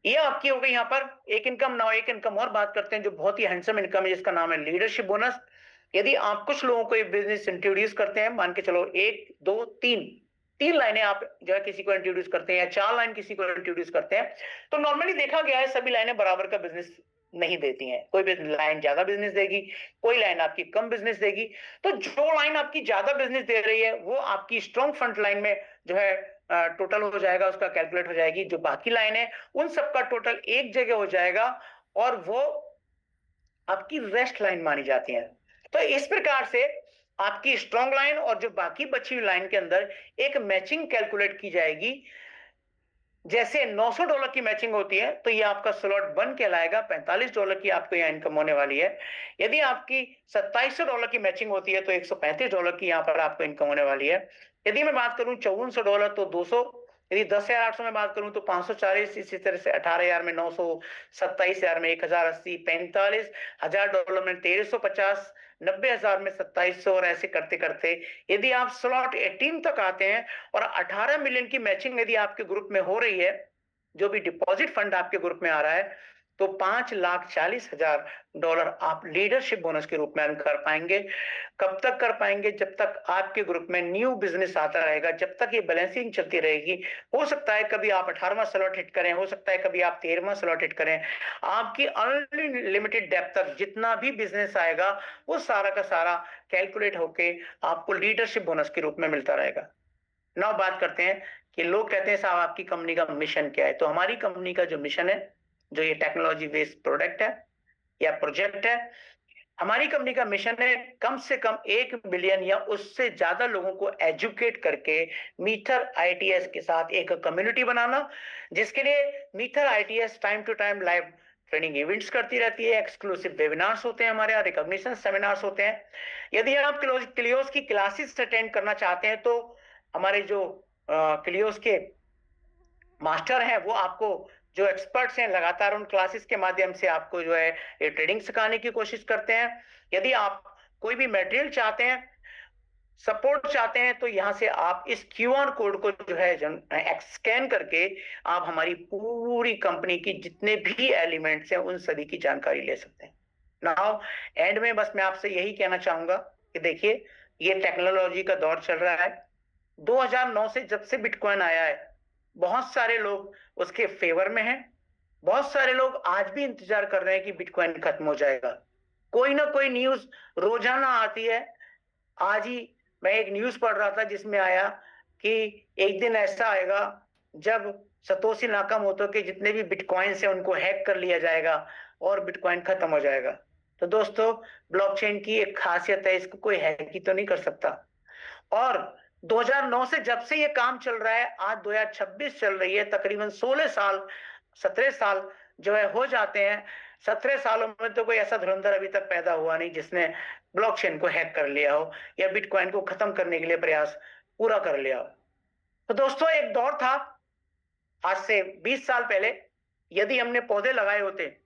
ये आपकी हो गई यहाँ पर एक इनकम। नाउ एक इनकम और बात करते हैं जो बहुत ही हैंडसम इनकम है, जिसका नाम है लीडरशिप बोनस। यदि आप कुछ लोगों को ये बिजनेस इंट्रोड्यूस करते हैं, मान के चलो 1, 2, 3 लाइनें आप जो है किसी को इंट्रोड्यूस करते हैं या 4 लाइन किसी को इंट्रोड्यूस करते हैं, तो नॉर्मली देखा गया है सभी लाइनें बराबर का बिजनेस नहीं देती हैं। कोई भी लाइन ज्यादा बिजनेस देगी, कोई लाइन आपकी कम बिजनेस देगी। तो जो लाइन आपकी ज्यादा बिजनेस दे रही है वो आपकी स्ट्रॉन्ग फ्रंट लाइन में जो है टोटल हो जाएगा, उसका कैलकुलेट हो जाएगी। जो बाकी लाइन है उन सबका टोटल एक जगह हो जाएगा और वो आपकी रेस्ट लाइन मानी जाती है। तो इस प्रकार से आपकी स्ट्रॉन्ग लाइन और जो बाकी बची हुई लाइन के अंदर एक मैचिंग कैलकुलेट की जाएगी। जैसे $900 की मैचिंग होती है, तो ये आपका स्लॉट 1 कहलाएगा, $45 की आपको यहाँ इनकम होने वाली है। यदि आपकी $2700 की मैचिंग होती है, तो $135 की यहाँ पर आपको इनकम होने वाली है। यदि मैं बात करूं $5400 तो 200, यदि 10,800 में बात करूं तो 540, इसी तरह से 18,000 में 900, 27,000 में 1080, $45,000 में 1350, 90,000 में 2700 और ऐसे करते करते यदि आप स्लॉट 18 तक आते हैं और 18 मिलियन की मैचिंग यदि आपके ग्रुप में हो रही है, जो भी डिपॉजिट फंड आपके ग्रुप में आ रहा है, तो $5,40,000 आप लीडरशिप बोनस के रूप में अर्न कर पाएंगे। कब तक कर पाएंगे? जब तक आपके ग्रुप में न्यू बिजनेस आता रहेगा, जब तक ये बैलेंसिंग चलती रहेगी। हो सकता है कभी आप 18वां स्लॉट हिट करें, हो सकता है कभी आप 13वां स्लॉट हिट करें। आपकी अनलिमिटेड डेप्थ तक जितना भी बिजनेस आएगा, वो सारा का सारा कैलकुलेट होके आपको लीडरशिप बोनस के रूप में मिलता रहेगा। नाउ बात करते हैं कि लोग कहते हैं साहब आपकी कंपनी का मिशन क्या है। तो हमारी कंपनी का जो मिशन है, जो ये टेक्नोलॉजी बेस्ड प्रोडक्ट है या प्रोजेक्ट है, हमारी कंपनी का मिशन है कम से कम 1 बिलियन या उससे ज्यादा लोगों को एजुकेट करके मीथर आईटीएस के साथ एक कम्युनिटी बनाना, जिसके लिए मीथर ITS time to time live training events करती रहती है, एक्सक्लूसिव वेबिनार्स होते हैं हमारे यहाँ, रिकॉग्निशन सेमिनार्स होते हैं। यदि आप क्लियोस की क्लासेस अटेंड करना चाहते हैं, तो हमारे जो क्लियोस के मास्टर हैं, वो आपको जो एक्सपर्ट्स हैं लगातार उन क्लासेस के माध्यम से आपको जो है ये ट्रेडिंग सिखाने की कोशिश करते हैं। यदि आप कोई भी मटेरियल चाहते हैं, सपोर्ट चाहते हैं, तो यहां से आप इस क्यूआर कोड को जो है स्कैन करके आप हमारी पूरी कंपनी की जितने भी एलिमेंट्स हैं उन सभी की जानकारी ले सकते हैं। नाउ एंड में बस मैं आपसे यही कहना चाहूंगा कि देखिए, ये टेक्नोलॉजी का दौर चल रहा है। 2009 से जब से बिटकॉइन आया है, बहुत सारे लोग उसके फेवर में हैं। बहुत सारे लोग आज भी इंतजार कर रहे हैं कि बिटकॉइन खत्म हो जाएगा। कोई ना कोई न्यूज रोजाना आती है। आज ही मैं एक न्यूज पढ़ रहा था जिसमें आया कि एक दिन ऐसा आएगा जब सतोशी नाकामोटो के जितने भी बिटकॉइंस हैं उनको हैक कर लिया जाएगा और बिटकॉइन खत्म हो जाएगा। तो दोस्तों, ब्लॉकचेन की एक खासियत है, इसको कोई हैक ही तो नहीं कर सकता। और 2009 से जब से ये काम चल रहा है, आज 2026 चल रही है, तकरीबन 16 साल 17 साल जो है हो जाते हैं। 17 सालों में तो कोई ऐसा धुरंधर अभी तक पैदा हुआ नहीं जिसने ब्लॉकचेन को हैक कर लिया हो या बिटकॉइन को खत्म करने के लिए प्रयास पूरा कर लिया हो। तो दोस्तों, एक दौर था आज से 20 साल पहले, यदि हमने पौधे लगाए होते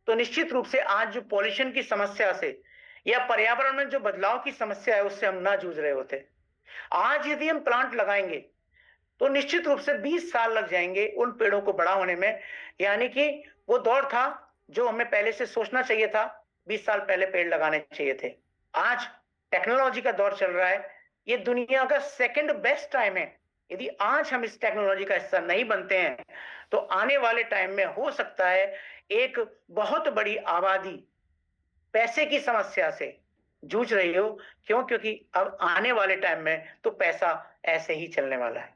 तो निश्चित रूप से आज जो पॉल्यूशन की समस्या से या पर्यावरण में जो बदलाव की समस्या है उससे हम ना जूझ रहे होते। आज यदि हम प्लांट लगाएंगे तो निश्चित रूप से 20 साल लग जाएंगे उन पेड़ों को बड़ा होने में। यानी कि वो दौर था जो हमें पहले से सोचना चाहिए था, 20 साल पहले पेड़ लगाने चाहिए थे। आज टेक्नोलॉजी का दौर चल रहा है, ये दुनिया का सेकंड बेस्ट टाइम है। यदि आज हम इस टेक्नोलॉजी का हिस्सा नहीं बनते हैं, तो आने वाले टाइम में हो सकता है एक बहुत बड़ी आबादी पैसे की समस्या से जूझ रही हो। क्यों? क्योंकि अब आने वाले टाइम में तो पैसा ऐसे ही चलने वाला है।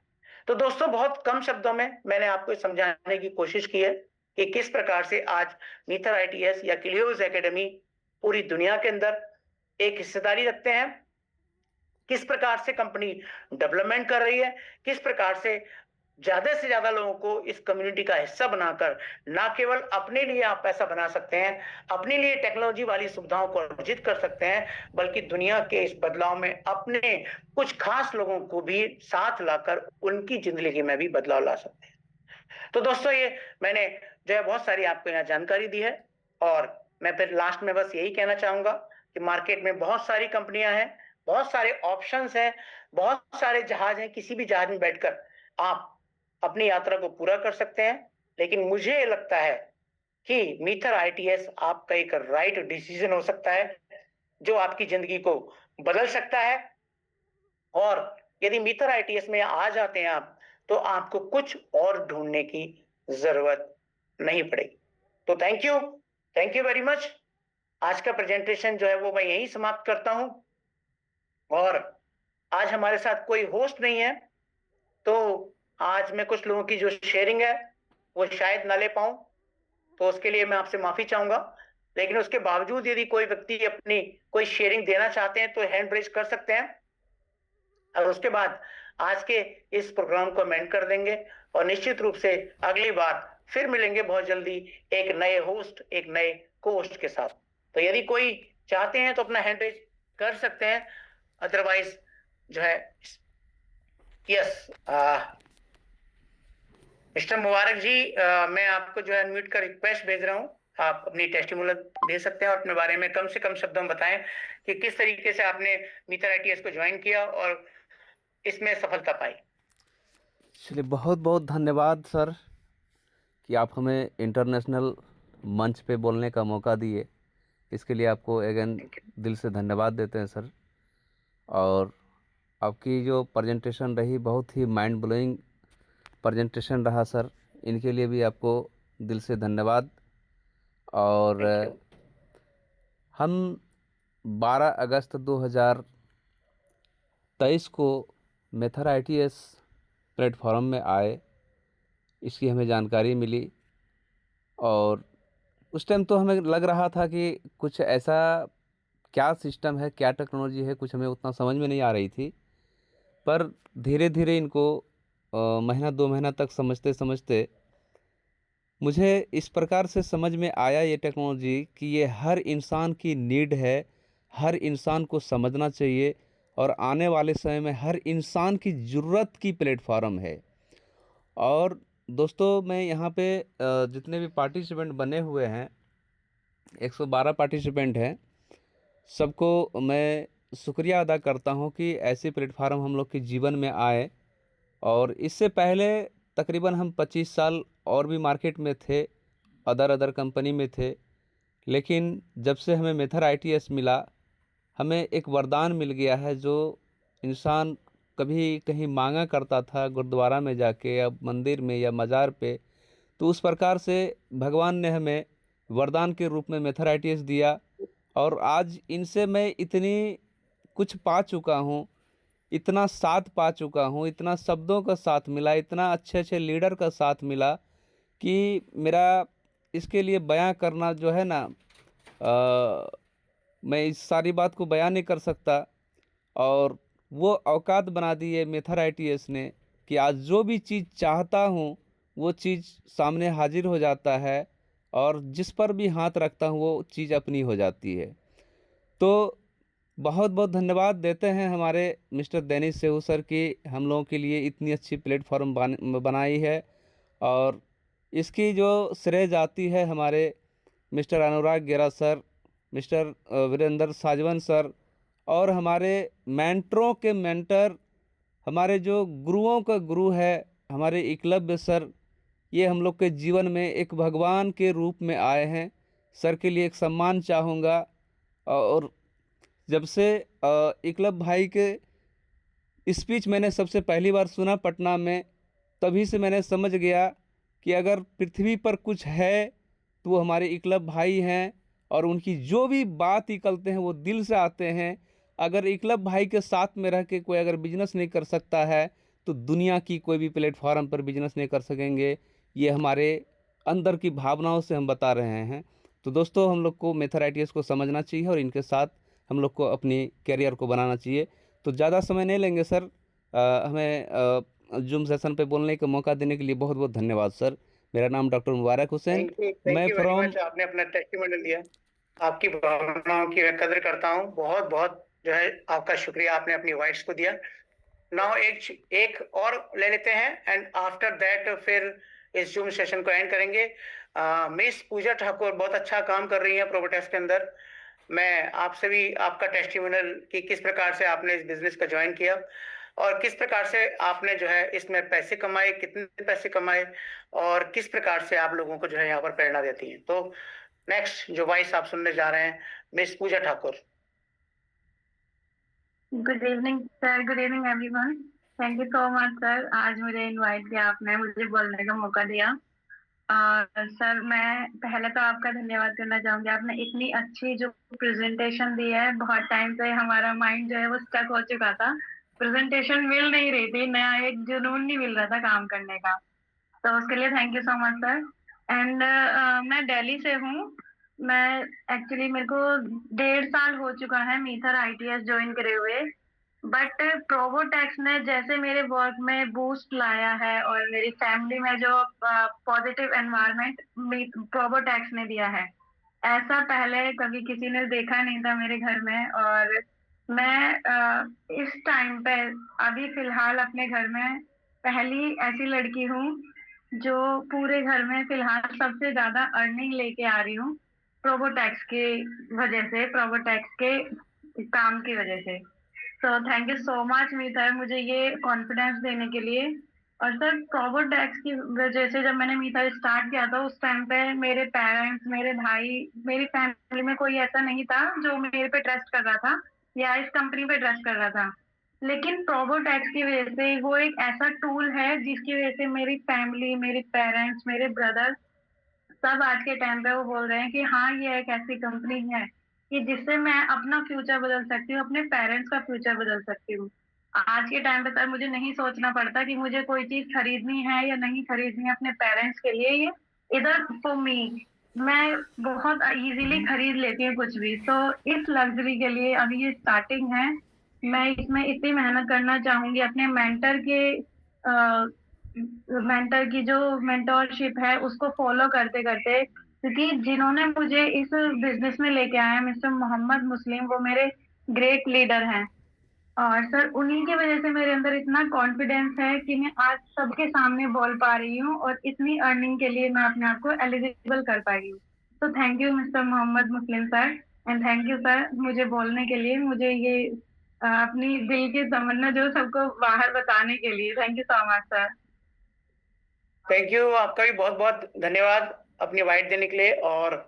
तो दोस्तों, बहुत कम शब्दों में मैंने आपको समझाने की कोशिश की है कि किस प्रकार से आज मीथर आईटीएस या क्लियोस एकेडमी पूरी दुनिया के अंदर एक हिस्सेदारी रखते हैं, किस प्रकार से कंपनी डेवलपमेंट कर रही है, किस प्रकार से ज्यादा लोगों को इस कम्युनिटी का हिस्सा बनाकर ना केवल अपने लिए आप पैसा बना सकते हैं, अपने लिए टेक्नोलॉजी वाली सुविधाओं को अर्जित कर सकते हैं, बल्कि दुनिया के इस बदलाव में अपने कुछ खास लोगों को भी साथ लाकर उनकी जिंदगी में भी बदलाव ला सकते हैं। तो दोस्तों, ये मैंने जो है बहुत सारी आपको यहाँ जानकारी दी है, और मैं फिर लास्ट में बस यही कहना चाहूंगा कि मार्केट में बहुत सारी कंपनियां हैं, बहुत सारे ऑप्शंस हैं, बहुत सारे जहाज हैं। किसी भी जहाज में बैठकर आप अपनी यात्रा को पूरा कर सकते हैं। लेकिन मुझे लगता है कि मीथर आईटीएस आपका एक राइट डिसीजन हो सकता है जो आपकी जिंदगी को बदल सकता है। और यदि मीथर आईटीएस में आ जाते हैं आप, तो आपको कुछ और ढूंढने की जरूरत नहीं पड़ेगी। तो थैंक यू वेरी मच। आज का प्रेजेंटेशन जो है वो मैं यही समाप्त करता हूं। और आज हमारे साथ कोई होस्ट नहीं है, तो आज मैं कुछ लोगों की जो शेयरिंग है वो शायद ना ले पाऊं, तो उसके लिए मैं आपसे माफी चाहूंगा। लेकिन उसके बावजूद यदि कोई व्यक्ति अपनी कोई शेयरिंग देना चाहते हैं तो हैंड रेज कर सकते हैं, और उसके बाद आज के इस प्रोग्राम को अमेंड कर देंगे, और निश्चित रूप से अगली बार फिर मिलेंगे बहुत जल्दी एक नए होस्ट, एक नए कोस्ट के साथ। तो यदि कोई चाहते हैं तो अपना हैंड रेज कर सकते हैं, अदरवाइज जो है यस मिस्टर मुबारक जी, मैं आपको जो है अनम्यूट का रिक्वेस्ट भेज रहा हूँ। आप अपनी टेस्टिमोनियल दे सकते हैं और अपने बारे में कम से कम शब्दों में बताएं कि किस तरीके से आपने मीटर आईटीएस को ज्वाइन किया और इसमें सफलता पाई। चलिए, बहुत बहुत धन्यवाद सर कि आप हमें इंटरनेशनल मंच पे बोलने का मौका दिए। इसके लिए आपको अगेन दिल से धन्यवाद देते हैं सर। और आपकी जो प्रेजेंटेशन रही बहुत ही माइंड ब्लोइंग प्रेजेंटेशन रहा सर, इनके लिए भी आपको दिल से धन्यवाद। और हम 12 अगस्त 2023 को मेथर आईटीएस प्लेटफॉर्म में आए, इसकी हमें जानकारी मिली। और उस टाइम तो हमें लग रहा था कि कुछ ऐसा क्या सिस्टम है, क्या टेक्नोलॉजी है, कुछ हमें उतना समझ में नहीं आ रही थी। पर धीरे धीरे इनको महीना 2 महीना तक समझते समझते मुझे इस प्रकार से समझ में आया ये टेक्नोलॉजी कि ये हर इंसान की नीड है, हर इंसान को समझना चाहिए, और आने वाले समय में हर इंसान की ज़रूरत की प्लेटफॉर्म है। और दोस्तों, मैं यहाँ पे जितने भी पार्टिसिपेंट बने हुए हैं, 112 पार्टिसिपेंट हैं, सबको मैं शुक्रिया अदा करता हूँ कि ऐसे प्लेटफार्म हम लोग के जीवन में आए। और इससे पहले तकरीबन हम 25 साल और भी मार्केट में थे, अदर कंपनी में थे। लेकिन जब से हमें मेथर आईटीएस मिला, हमें एक वरदान मिल गया है जो इंसान कभी कहीं मांगा करता था गुरुद्वारा में जाके या मंदिर में या मज़ार पे। तो उस प्रकार से भगवान ने हमें वरदान के रूप में मेथर आईटीएस दिया। और आज इनसे मैं इतनी कुछ पा चुका हूँ, इतना साथ पा चुका हूँ, इतना शब्दों का साथ मिला, इतना अच्छे अच्छे लीडर का साथ मिला कि मेरा इसके लिए बयां करना जो है ना, मैं इस सारी बात को बयां नहीं कर सकता। और वो औकात बना दी है मेथर आईटीएस ने कि आज जो भी चीज़ चाहता हूँ वो चीज़ सामने हाजिर हो जाता है, और जिस पर भी हाथ रखता हूँ वो चीज़ अपनी हो जाती है। तो बहुत बहुत धन्यवाद देते हैं हमारे मिस्टर दैनिश सेहू सर की हम लोगों के लिए इतनी अच्छी प्लेटफॉर्म बनाई है। और इसकी जो श्रेय जाती है हमारे मिस्टर अनुराग गेरा सर, मिस्टर वीरेंद्र साजवन सर, और हमारे मेंटरों के मेंटर, हमारे जो गुरुओं का गुरु है हमारे एकलव्य सर। ये हम लोग के जीवन में एक भगवान के रूप में आए हैं। सर के लिए एक सम्मान चाहूँगा। और जब से एकलव्य भाई के स्पीच मैंने सबसे पहली बार सुना पटना में, तभी से मैंने समझ गया कि अगर पृथ्वी पर कुछ है तो वो हमारे एकलव्य भाई हैं। और उनकी जो भी बात निकलते हैं वो दिल से आते हैं। अगर एकलव्य भाई के साथ में रह के कोई अगर बिजनेस नहीं कर सकता है तो दुनिया की कोई भी प्लेटफॉर्म पर बिजनेस नहीं कर सकेंगे। ये हमारे अंदर की भावनाओं से हम बता रहे हैं। तो दोस्तों, हम लोग को मेथर आईटीएस को समझना चाहिए और इनके साथ हम लोग को अपनी कैरियर को बनाना चाहिए। तो ज़्यादा समय नहीं लेंगे सर, हमें जूम सेशन पे बोलने का मौका देने के लिए बहुत बहुत धन्यवाद सर। मेरा नाम डॉक्टर मुबारक हुसैन, मैं फ्रॉम। आपने अपना टेस्टिमोनियल दिया, आपकी भावनाओं की मैं कदर करता हूँ। बहुत बहुत जो है आपका शुक्रिया, आपने अपनी वॉइस को दिया। नाउ एक और ले लेते हैं एंड आफ्टर दैट फिर इस जूम सेशन को एंड करेंगे। मिस पूजा ठाकुर बहुत अच्छा काम कर रही हैं प्रोबोटेक्स के अंदर। मैं आपसे भी आपका टेस्टिमोनियल कि किस प्रकार से आपने इस बिजनेस को ज्वाइन किया और किस प्रकार से आपने जो है इसमें पैसे कमाए, कितने पैसे कमाए, और किस प्रकार से आप लोगों को जो है यहाँ पर प्रेरणा देती हैं। तो नेक्स्ट जो वॉइस आप सुनने जा रहे हैं, miss Pooja Thakur. Good evening sir, good evening everyone. Thank you so much sir, आज मुझे इनवाइट किया आपने, मुझे बोलने का मौका दिया। सर, मैं पहले तो आपका धन्यवाद करना चाहूंगी। आपने इतनी अच्छी जो प्रेजेंटेशन दी है, बहुत टाइम से हमारा माइंड जो है वो स्टक हो चुका था, प्रेजेंटेशन मिल नहीं रही थी, नया एक जुनून नहीं मिल रहा था काम करने का। तो उसके लिए thank you so much sir. And मैं दिल्ली से हूँ। मैं एक्चुअली मेरे को 1.5 साल हो चुका है मीथर आईटीएस ज्वाइन करे हुए, बट प्रोबोटेक्स ने जैसे मेरे वर्क में बूस्ट लाया है और मेरी फैमिली में जो पॉजिटिव एनवायरनमेंट प्रोबोटेक्स ने दिया है, ऐसा पहले कभी किसी ने देखा नहीं था मेरे घर में। और मैं इस टाइम पे अभी फिलहाल अपने घर में पहली ऐसी लड़की हूँ जो पूरे घर में फिलहाल सबसे ज्यादा अर्निंग लेके आ रही हूँ, प्रोबोटेक्स की वजह से, प्रोबोटेक्स के काम की वजह से। So thank you so much Meeta मुझे ये कॉन्फिडेंस देने के लिए। और सर प्रोबोटेक्स की वजह से जब मैंने मीता स्टार्ट किया था उस टाइम पे मेरे पेरेंट्स, मेरे भाई, मेरी फैमिली में कोई ऐसा नहीं था जो मेरे पे ट्रस्ट कर रहा था या इस कंपनी पे ट्रस्ट कर रहा था। लेकिन प्रोबोटेक्स की वजह से वो एक ऐसा टूल है जिसकी वजह से मेरी फैमिली, मेरे पेरेंट्स, मेरे ब्रदर सब आज के टाइम पे वो बोल रहे हैं कि हाँ ये एक ऐसी कंपनी है कि जिससे मैं अपना फ्यूचर बदल सकती हूँ, अपने पेरेंट्स का फ्यूचर बदल सकती हूँ। आज के टाइम पे सर मुझे नहीं सोचना पड़ता कि मुझे कोई चीज खरीदनी है या नहीं खरीदनी है अपने पेरेंट्स के लिए। ये इधर फॉर मी, मैं बहुत इजीली खरीद लेती हूँ कुछ भी। तो इस लग्जरी के लिए अभी ये स्टार्टिंग है। मैं इसमें इतनी मेहनत करना चाहूंगी अपने मेंटर की जो मेंटोरशिप है उसको फॉलो करते करते, क्योंकि जिन्होंने मुझे इस बिजनेस में लेके आए हैं मिस्टर मोहम्मद मुस्लिम, वो मेरे ग्रेट लीडर हैं। और सर उन्हीं की वजह से मेरे अंदर इतना कॉन्फिडेंस है कि मैं आज सबके सामने बोल पा रही हूँ और इतनी अर्निंग के लिए मैं अपने आप को एलिजिबल कर पाई हूँ। तो thank you mister Mohammed Muslim sir, and thank you sir मुझे बोलने के लिए, मुझे ये अपनी दिल की तमन्ना जो सबको बाहर बताने के लिए। Thank you so much sir. Thank you, आपका भी बहुत बहुत धन्यवाद अपनी वाइट देने के लिए। और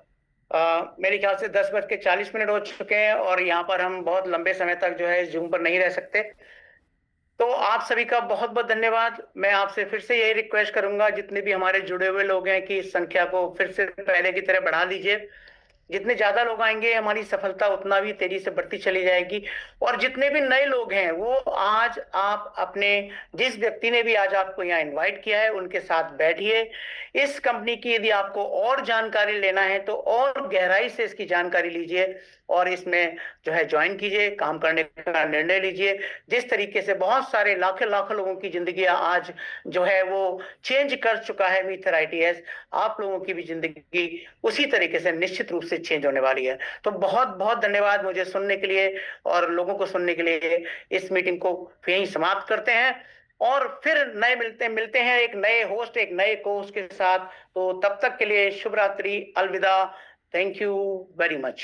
मेरे ख्याल से 10:40 हो चुके हैं और यहाँ पर हम बहुत लंबे समय तक जो है जूम पर नहीं रह सकते। तो आप सभी का बहुत बहुत धन्यवाद। मैं आपसे फिर से यही रिक्वेस्ट करूंगा, जितने भी हमारे जुड़े हुए लोग हैं, कि इस संख्या को फिर से पहले की तरह बढ़ा दीजिए। जितने ज्यादा लोग आएंगे हमारी सफलता उतना भी तेजी से बढ़ती चली जाएगी। और जितने भी नए लोग हैं वो आज आप अपने, जिस व्यक्ति ने भी आज आपको यहाँ इनवाइट किया है उनके साथ बैठिए। इस कंपनी की यदि आपको और जानकारी लेना है तो और गहराई से इसकी जानकारी लीजिए और इसमें जो है ज्वाइन कीजिए, काम करने का निर्णय लीजिए। जिस तरीके से बहुत सारे लाखों लाखों लोगों की जिंदगी आज जो है वो चेंज कर चुका है मीथर आईटीएस, आप लोगों की भी जिंदगी उसी तरीके से निश्चित रूप से चेंज होने वाली है। तो बहुत बहुत धन्यवाद मुझे सुनने के लिए और लोगों को सुनने के लिए। इस मीटिंग को यहीं समाप्त करते हैं और फिर नए मिलते हैं एक नए होस्ट, एक नए कोच के साथ। तो तब तक के लिए शुभ रात्रि, अलविदा। Thank you very much.